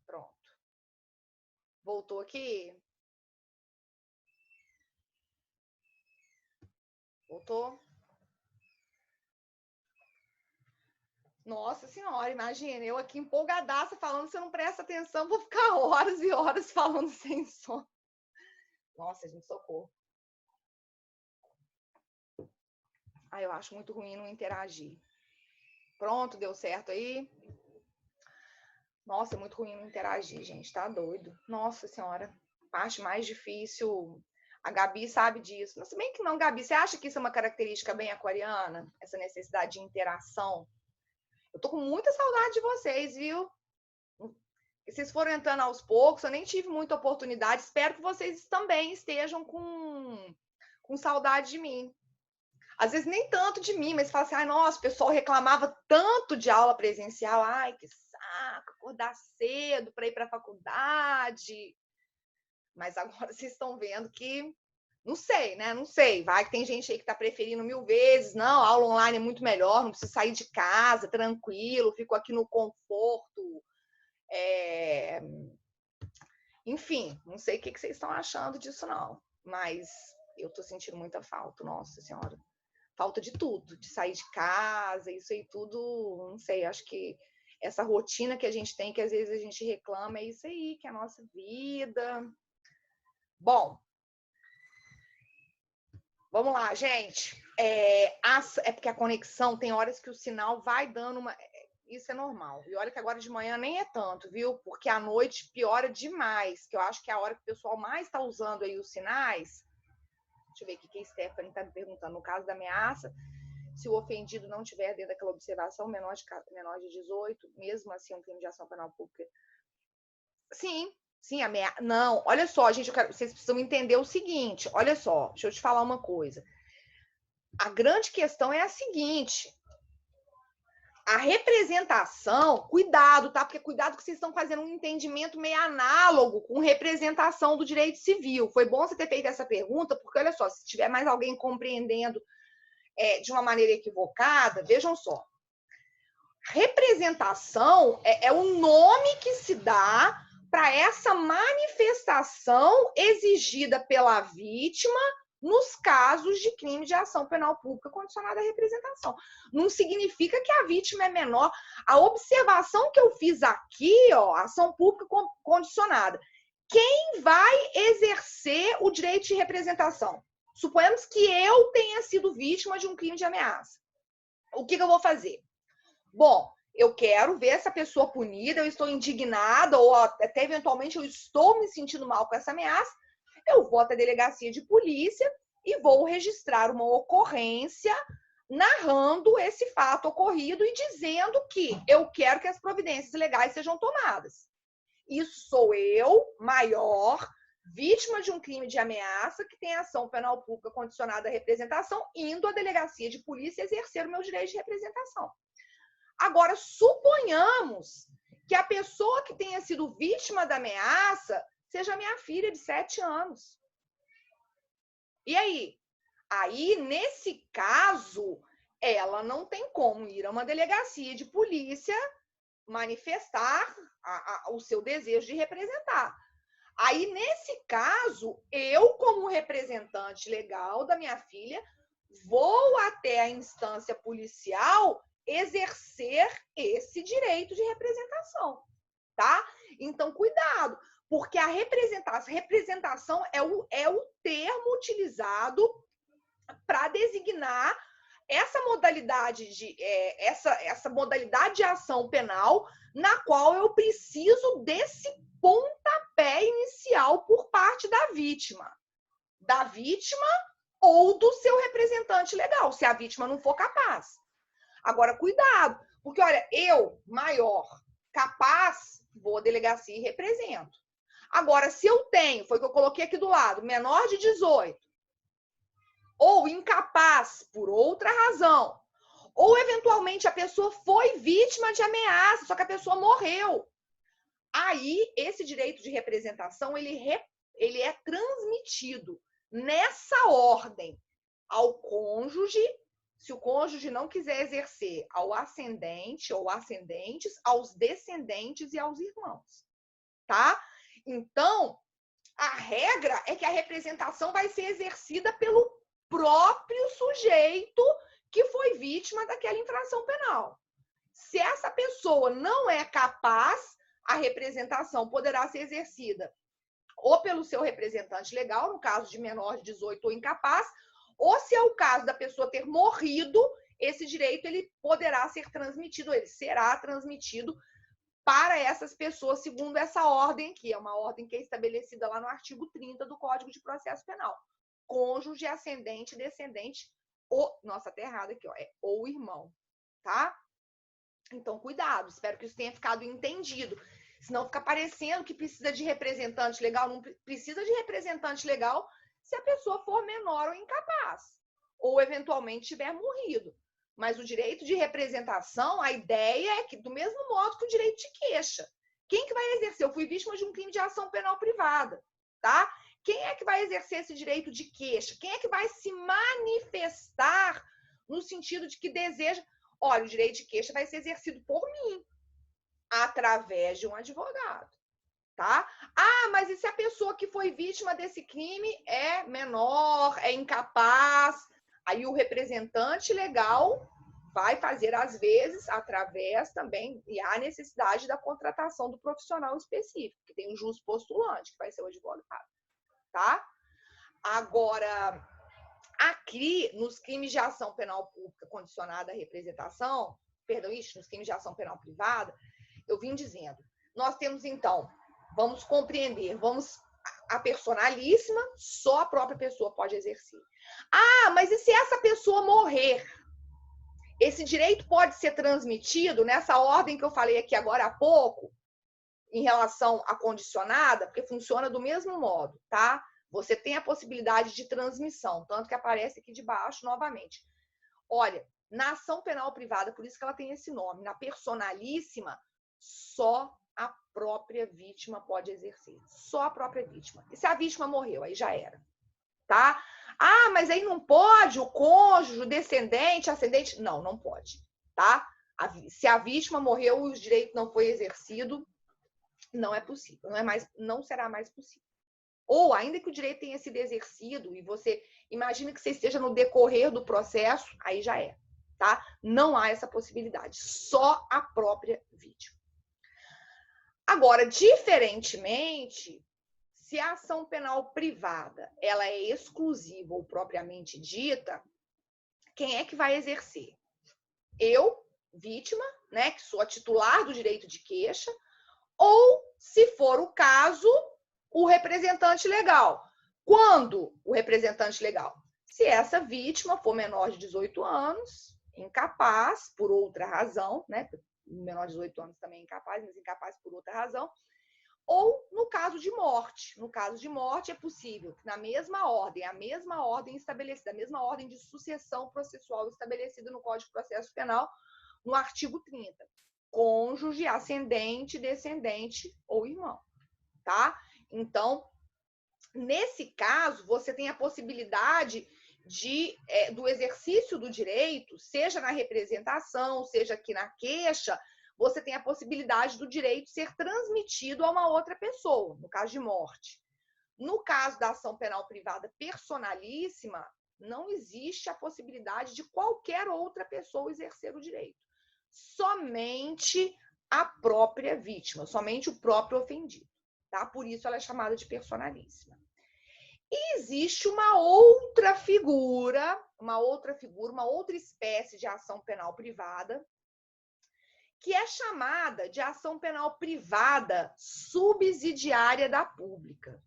Pronto. Voltou aqui? Voltou? Nossa senhora, imagina, eu aqui empolgadaça falando, você não presta atenção, vou ficar horas e horas falando sem som. Nossa, gente, socorro. Ah, eu acho muito ruim não interagir. Pronto, deu certo aí? Nossa, é muito ruim não interagir, gente, tá doido. Nossa senhora, parte mais difícil. A Gabi sabe disso. Não, se bem que não, Gabi, você acha que isso é uma característica bem aquariana? Essa necessidade de interação? Eu tô com muita saudade de vocês, viu? Vocês foram entrando aos poucos, eu nem tive muita oportunidade. Espero que vocês também estejam com saudade de mim. Às vezes nem tanto de mim, mas fala assim, ai, nossa, o pessoal reclamava tanto de aula presencial, ai, que saco, acordar cedo para ir para a faculdade. Mas agora vocês estão vendo que, não sei, né? Não sei, vai que tem gente aí que está preferindo 1000 vezes, não, aula online é muito melhor, não preciso sair de casa, tranquilo, fico aqui no conforto. Enfim, não sei o que vocês estão achando disso, não. Mas eu tô sentindo muita falta, nossa senhora. Falta de tudo, de sair de casa, isso aí tudo, não sei, acho que essa rotina que a gente tem, que às vezes a gente reclama, é isso aí, que é a nossa vida. Bom, vamos lá, gente. É porque a conexão, tem horas que o sinal vai dando uma... Isso é normal. E olha que agora de manhã nem é tanto, viu? Porque à noite piora demais, que eu acho que é a hora que o pessoal mais está usando aí os sinais. Deixa eu ver o que a Stephanie está me perguntando. No caso da ameaça, se o ofendido não tiver dentro daquela observação menor de 18, mesmo assim um crime de ação penal pública. Sim, sim, ameaça. Não, olha só, gente, vocês precisam entender o seguinte. Olha só, deixa eu te falar uma coisa. A grande questão é a seguinte: a representação, cuidado, tá? Porque cuidado que vocês estão fazendo um entendimento meio análogo com representação do direito civil. Foi bom você ter feito essa pergunta, porque olha só, se tiver mais alguém compreendendo de uma maneira equivocada, vejam só. Representação é o nome que se dá para essa manifestação exigida pela vítima nos casos de crime de ação penal pública condicionada à representação. Não significa que a vítima é menor. A observação que eu fiz aqui, ó, ação pública condicionada. Quem vai exercer o direito de representação? Suponhamos que eu tenha sido vítima de um crime de ameaça. O que eu vou fazer? Bom, eu quero ver essa pessoa punida, eu estou indignada, ou até eventualmente eu estou me sentindo mal com essa ameaça, eu vou até a delegacia de polícia e vou registrar uma ocorrência narrando esse fato ocorrido e dizendo que eu quero que as providências legais sejam tomadas. Isso sou eu, maior, vítima de um crime de ameaça, que tem ação penal pública condicionada à representação, indo à delegacia de polícia exercer o meu direito de representação. Agora, suponhamos que a pessoa que tenha sido vítima da ameaça seja minha filha de 7 anos. E aí? Aí, nesse caso, ela não tem como ir a uma delegacia de polícia manifestar o seu desejo de representar. Aí, nesse caso, eu, como representante legal da minha filha, vou até a instância policial exercer esse direito de representação, tá? Então, cuidado, porque a representação é o termo utilizado para designar essa modalidade essa modalidade de ação penal na qual eu preciso desse pontapé inicial por parte da vítima ou do seu representante legal, se a vítima não for capaz. Agora, cuidado, porque olha, eu, maior, capaz, vou à delegacia e represento. Agora, se eu tenho, foi o que eu coloquei aqui do lado, menor de 18, ou incapaz por outra razão, ou eventualmente a pessoa foi vítima de ameaça, só que a pessoa morreu. Aí, esse direito de representação, ele é transmitido nessa ordem ao cônjuge, se o cônjuge não quiser exercer, ao ascendente ou ascendentes, aos descendentes e aos irmãos, tá? Então, a regra é que a representação vai ser exercida pelo próprio sujeito que foi vítima daquela infração penal. Se essa pessoa não é capaz, a representação poderá ser exercida ou pelo seu representante legal, no caso de menor de 18 ou incapaz, ou se é o caso da pessoa ter morrido, esse direito ele poderá ser transmitido, ele será transmitido para essas pessoas, segundo essa ordem, que é uma ordem que é estabelecida lá no artigo 30 do Código de Processo Penal. Cônjuge, ascendente, descendente, ou, nossa, tá errado aqui, ó, é ou irmão, tá? Então, cuidado, espero que isso tenha ficado entendido. Senão fica parecendo que precisa de representante legal, não precisa de representante legal se a pessoa for menor ou incapaz, ou eventualmente tiver morrido. Mas o direito de representação, a ideia é que, do mesmo modo que o direito de queixa. Quem que vai exercer? Eu fui vítima de um crime de ação penal privada, tá? Quem é que vai exercer esse direito de queixa? Quem é que vai se manifestar no sentido de que deseja... Olha, o direito de queixa vai ser exercido por mim, através de um advogado, tá? Ah, mas e se a pessoa que foi vítima desse crime é menor, é incapaz? Aí o representante legal vai fazer, às vezes, através também, e há necessidade da contratação do profissional específico, que tem um justo postulante, que vai ser o advogado, tá? Agora, aqui, nos crimes de ação penal pública condicionada à representação, nos crimes de ação penal privada, eu vim dizendo, nós temos então, vamos compreender, a personalíssima, só a própria pessoa pode exercer. Ah, mas e se essa pessoa morrer? Esse direito pode ser transmitido nessa ordem que eu falei aqui agora há pouco, em relação à condicionada, porque funciona do mesmo modo, tá? Você tem a possibilidade de transmissão, tanto que aparece aqui de baixo novamente. Olha, na ação penal privada, por isso que ela tem esse nome, na personalíssima, só a própria vítima pode exercer. Só a própria vítima. E se a vítima morreu, aí já era, tá? Ah, mas aí não pode o cônjuge, o descendente, ascendente? Não, não pode, tá? Se a vítima morreu e o direito não foi exercido, não é possível, não será mais possível. Ou, ainda que o direito tenha sido exercido e você imagina que você esteja no decorrer do processo, aí já é, tá? Não há essa possibilidade, só a própria vítima. Agora, diferentemente, se a ação penal privada ela é exclusiva ou propriamente dita, quem é que vai exercer? Eu, vítima, né, que sou a titular do direito de queixa, ou, se for o caso, o representante legal. Quando o representante legal? Se essa vítima for menor de 18 anos, incapaz por outra razão, né? Menor de 18 anos também é incapaz, mas incapaz por outra razão, ou no caso de morte. No caso de morte é possível que na mesma ordem, a mesma ordem estabelecida, a mesma ordem de sucessão processual estabelecida no Código de Processo Penal, no artigo 30. Cônjuge, ascendente, descendente ou irmão, tá? Então, nesse caso, você tem a possibilidade do exercício do direito, seja na representação, seja aqui na queixa, você tem a possibilidade do direito ser transmitido a uma outra pessoa, no caso de morte. No caso da ação penal privada personalíssima, não existe a possibilidade de qualquer outra pessoa exercer o direito. Somente a própria vítima, somente o próprio ofendido. Tá? Por isso ela é chamada de personalíssima. E existe uma outra figura, uma outra espécie de ação penal privada, que é chamada de ação penal privada subsidiária da pública.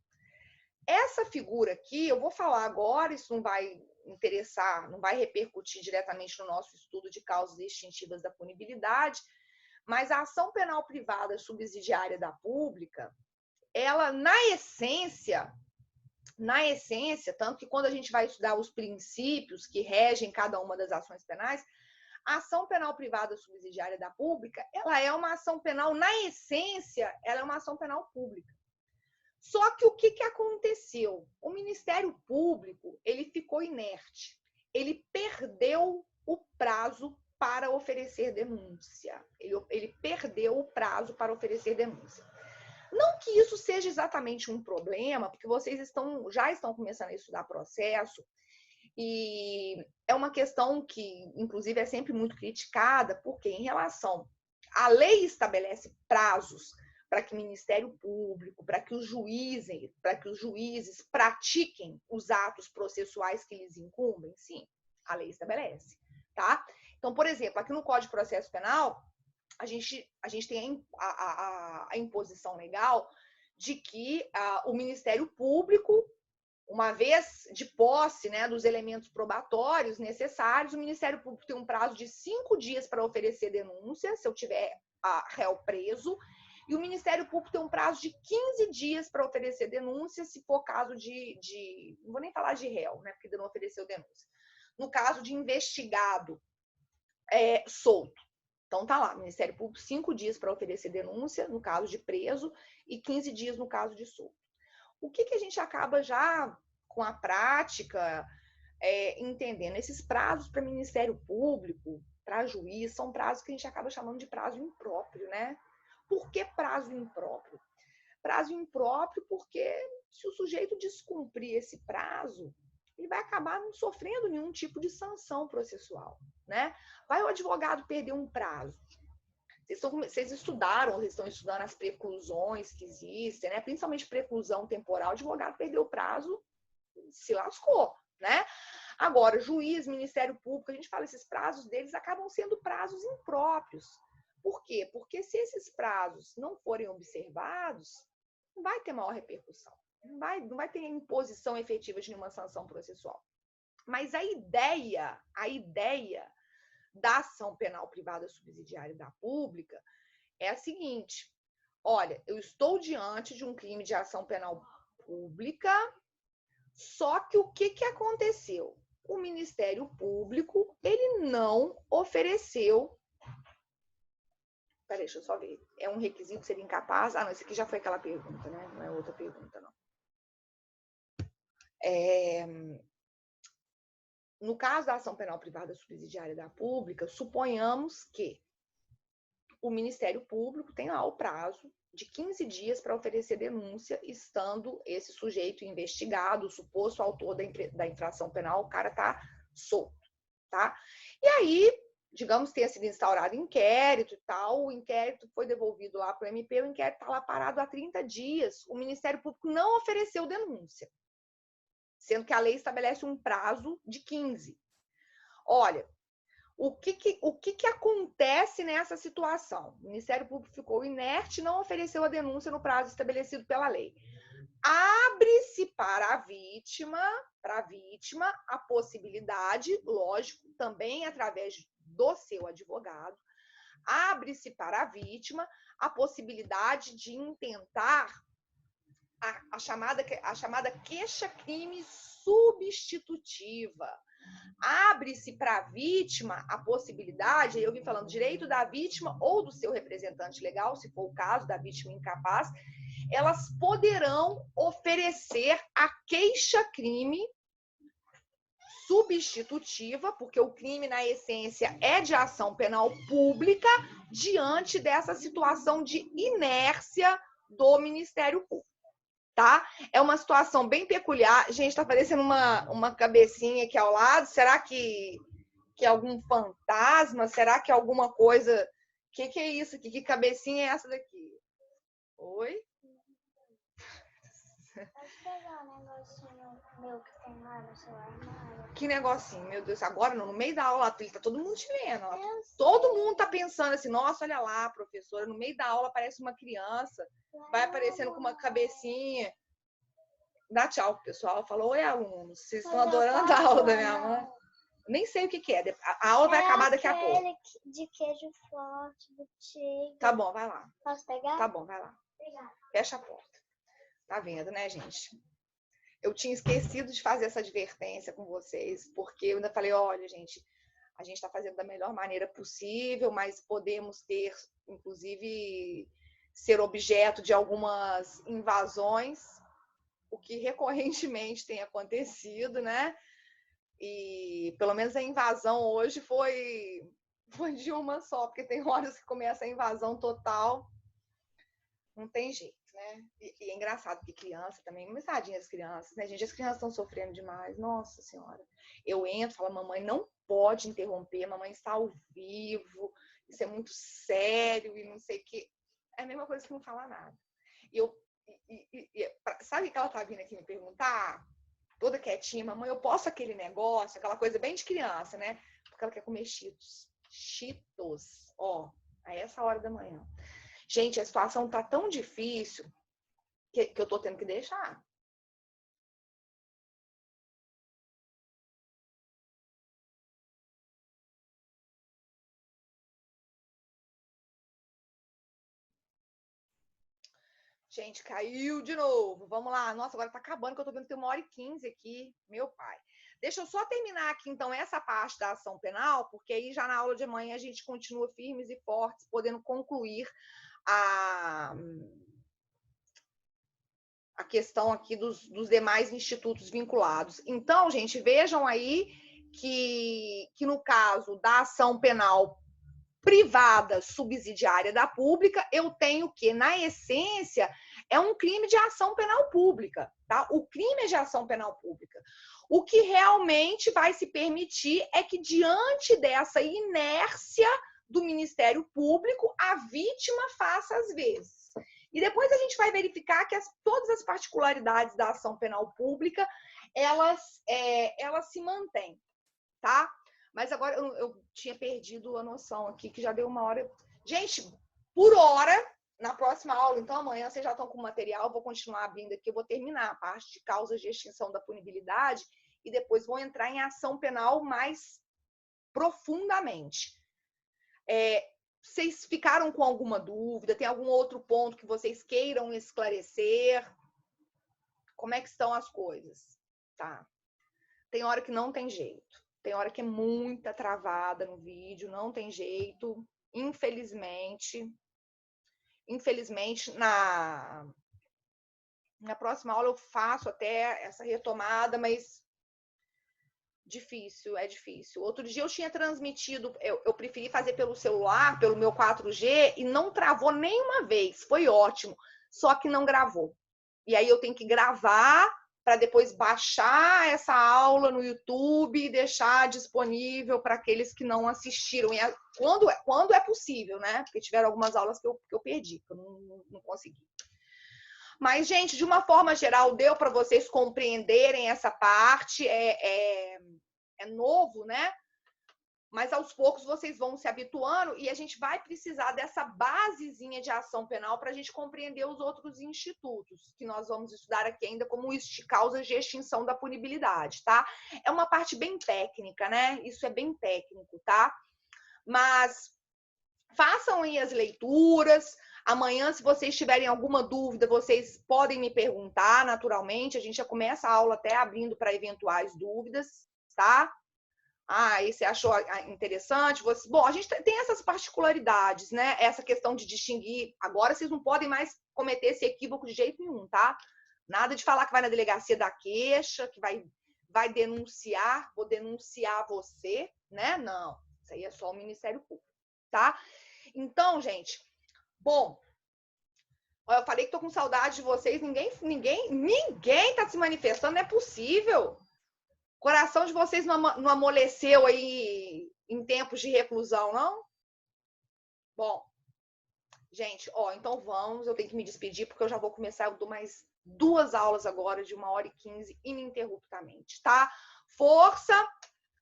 Essa figura aqui, eu vou falar agora, isso não vai interessar, não vai repercutir diretamente no nosso estudo de causas extintivas da punibilidade, mas a ação penal privada subsidiária da pública, ela, na essência, tanto que quando a gente vai estudar os princípios que regem cada uma das ações penais, a ação penal privada subsidiária da pública, ela é uma ação penal, na essência, ela é uma ação penal pública. Só que o que aconteceu? O Ministério Público, ele ficou inerte. Ele perdeu o prazo para oferecer denúncia. Ele perdeu o prazo para oferecer denúncia. Não que isso seja exatamente um problema, porque vocês já estão começando a estudar processo, e é uma questão que, inclusive, é sempre muito criticada, porque em relação... A lei estabelece prazos para que o Ministério Público, para que os juízes pratiquem os atos processuais que lhes incumbem? Sim, a lei estabelece, tá? Então, por exemplo, aqui no Código de Processo Penal, a gente tem a imposição legal de que o Ministério Público, uma vez de posse, né, dos elementos probatórios necessários, o Ministério Público tem um prazo de 5 dias para oferecer denúncia, se eu tiver réu preso, e o Ministério Público tem um prazo de 15 dias para oferecer denúncia, se for caso não vou nem falar de réu, né, porque ainda não ofereceu denúncia. No caso de investigado solto. Então tá lá, Ministério Público, 5 dias para oferecer denúncia, no caso de preso, e 15 dias no caso de solto. O que a gente acaba já, com a prática, entendendo? Esses prazos para Ministério Público, para juiz, são prazos que a gente acaba chamando de prazo impróprio, né? Por que prazo impróprio? Prazo impróprio porque se o sujeito descumprir esse prazo, ele vai acabar não sofrendo nenhum tipo de sanção processual, né? Vai o advogado perder um prazo. Vocês estudaram, vocês estão estudando as preclusões que existem, né? Principalmente preclusão temporal, o advogado perdeu o prazo, se lascou, né? Agora, juiz, Ministério Público, a gente fala, esses prazos deles acabam sendo prazos impróprios. Por quê? Porque se esses prazos não forem observados, não vai ter maior repercussão. Não vai ter imposição efetiva de nenhuma sanção processual. Mas a ideia da ação penal privada subsidiária da pública é a seguinte: olha, eu estou diante de um crime de ação penal pública, só que o que aconteceu? O Ministério Público, ele não ofereceu... Peraí, deixa eu só ver. É um requisito ser incapaz? Ah, não, esse aqui já foi aquela pergunta, né? Não é outra pergunta, não. No caso da ação penal privada subsidiária da pública, suponhamos que o Ministério Público tem lá o prazo de 15 dias para oferecer denúncia, estando esse sujeito investigado, o suposto autor da infração penal, o cara está solto, tá? E aí, digamos que tenha sido instaurado inquérito e tal, o inquérito foi devolvido lá para o MP, o inquérito está lá parado há 30 dias, o Ministério Público não ofereceu denúncia, sendo que a lei estabelece um prazo de 15. Olha, o que acontece nessa situação? O Ministério Público ficou inerte, não ofereceu a denúncia no prazo estabelecido pela lei. Abre-se para a vítima a possibilidade, lógico, também através do seu advogado, abre-se para a vítima a possibilidade de intentar a chamada queixa-crime substitutiva. Abre-se para a vítima a possibilidade, eu vim falando, direito da vítima ou do seu representante legal, se for o caso da vítima incapaz, elas poderão oferecer a queixa-crime substitutiva, porque o crime, na essência, é de ação penal pública diante dessa situação de inércia do Ministério Público, tá? É uma situação bem peculiar. Gente, tá parecendo uma cabecinha aqui ao lado. Será que é algum fantasma? Será que é alguma coisa? Que é isso aqui? Que cabecinha é essa daqui? Oi? Pode pegar um negocinho meu que tem lá no seu armário. Que negocinho, meu Deus, agora não, no meio da aula, tá todo mundo te vendo. Todo mundo tá pensando assim, nossa, olha lá, professora, no meio da aula aparece uma criança, vai aparecendo com uma cabecinha. Dá tchau pro pessoal, fala, oi, alunos, vocês estão adorando a aula da minha mãe? Nem sei o que é, a aula vai acabar daqui a pouco. De queijo forte, do tigre. Tá bom, vai lá. Posso pegar? Tá bom, vai lá. Fecha a porta. Tá vendo, né, gente? Eu tinha esquecido de fazer essa advertência com vocês, porque eu ainda falei, olha, gente, a gente está fazendo da melhor maneira possível, mas podemos ter, inclusive, ser objeto de algumas invasões, o que recorrentemente tem acontecido, né? E pelo menos a invasão hoje foi de uma só, porque tem horas que começa a invasão total, não tem jeito, né? E é engraçado porque criança também, mas tadinha as crianças, né, gente? As crianças estão sofrendo demais, nossa senhora. Eu entro, falo, mamãe não pode interromper, mamãe está ao vivo, isso é muito sério e não sei o que. É a mesma coisa que não falar nada. Sabe que ela tá vindo aqui me perguntar? Toda quietinha, mamãe, eu posso aquele negócio, aquela coisa bem de criança, né? Porque ela quer comer Cheetos. Cheetos, ó, a essa hora da manhã. Gente, a situação tá tão difícil que eu tô tendo que deixar. Gente, caiu de novo. Vamos lá. Nossa, agora tá acabando, que eu tô vendo que tem 1h15 aqui. Meu pai. Deixa eu só terminar aqui, então, essa parte da ação penal, porque aí já na aula de amanhã a gente continua firmes e fortes, podendo concluir a questão aqui dos demais institutos vinculados. Então, gente, vejam aí que no caso da ação penal privada subsidiária da pública, eu tenho que, na essência, é um crime de ação penal pública, tá? O crime é de ação penal pública. O que realmente vai se permitir é que, diante dessa inércia do Ministério Público, a vítima faça as vezes. E depois a gente vai verificar que todas as particularidades da ação penal pública, elas se mantêm, tá? Mas agora eu tinha perdido a noção aqui, que já deu 1h. Gente, por hora, na próxima aula, então amanhã vocês já estão com o material, vou continuar abrindo aqui, eu vou terminar a parte de causas de extinção da punibilidade e depois vou entrar em ação penal mais profundamente. Vocês ficaram com alguma dúvida? Tem algum outro ponto que vocês queiram esclarecer? Como é que estão as coisas? Tá. Tem hora que não tem jeito. Tem hora que é muita travada no vídeo, não tem jeito. Infelizmente, na próxima aula eu faço até essa retomada, mas é difícil. Outro dia eu tinha transmitido, eu preferi fazer pelo celular, pelo meu 4G, e não travou nenhuma vez. Foi ótimo, só que não gravou. E aí eu tenho que gravar para depois baixar essa aula no YouTube e deixar disponível para aqueles que não assistiram. E quando é possível, né? Porque tiveram algumas aulas que eu perdi, que eu não consegui. Mas, gente, de uma forma geral, deu para vocês compreenderem essa parte. É novo, né? Mas aos poucos vocês vão se habituando e a gente vai precisar dessa basezinha de ação penal para a gente compreender os outros institutos que nós vamos estudar aqui ainda como causas de extinção da punibilidade, tá? É uma parte bem técnica, né? Isso é bem técnico, tá? Mas façam aí as leituras. Amanhã, se vocês tiverem alguma dúvida, vocês podem me perguntar naturalmente. A gente já começa a aula até abrindo para eventuais dúvidas, tá? E você achou interessante? Bom, a gente tem essas particularidades, né? Essa questão de distinguir. Agora vocês não podem mais cometer esse equívoco de jeito nenhum, tá? Nada de falar que vai na delegacia da queixa, que vai vai denunciar, vou denunciar você, né? Não, isso aí é só o Ministério Público, tá? Então, gente, bom, eu falei que tô com saudade de vocês, ninguém tá se manifestando, não é possível. O coração de vocês não amoleceu aí em tempos de reclusão, não? Bom, gente, então vamos, eu tenho que me despedir, porque eu já vou começar, eu dou mais 2 aulas agora de 1h15 ininterruptamente, tá? Força!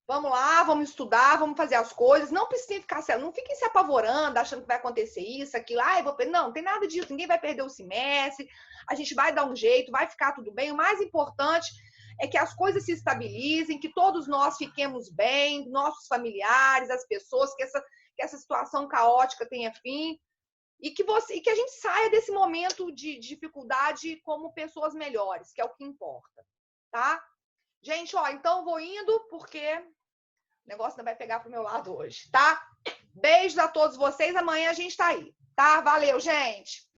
Vamos lá, vamos estudar, vamos fazer as coisas. Não precisa ficar, não fiquem se apavorando, achando que vai acontecer isso, aquilo. Não, não tem nada disso, ninguém vai perder o semestre, a gente vai dar um jeito, vai ficar tudo bem. O mais importante é que as coisas se estabilizem, que todos nós fiquemos bem, nossos familiares, as pessoas, que essa situação caótica tenha fim. E que a gente saia desse momento de dificuldade como pessoas melhores, que é o que importa, tá? Gente, então vou indo, porque o negócio não vai pegar pro meu lado hoje, tá? Beijos a todos vocês, amanhã a gente tá aí, tá? Valeu, gente!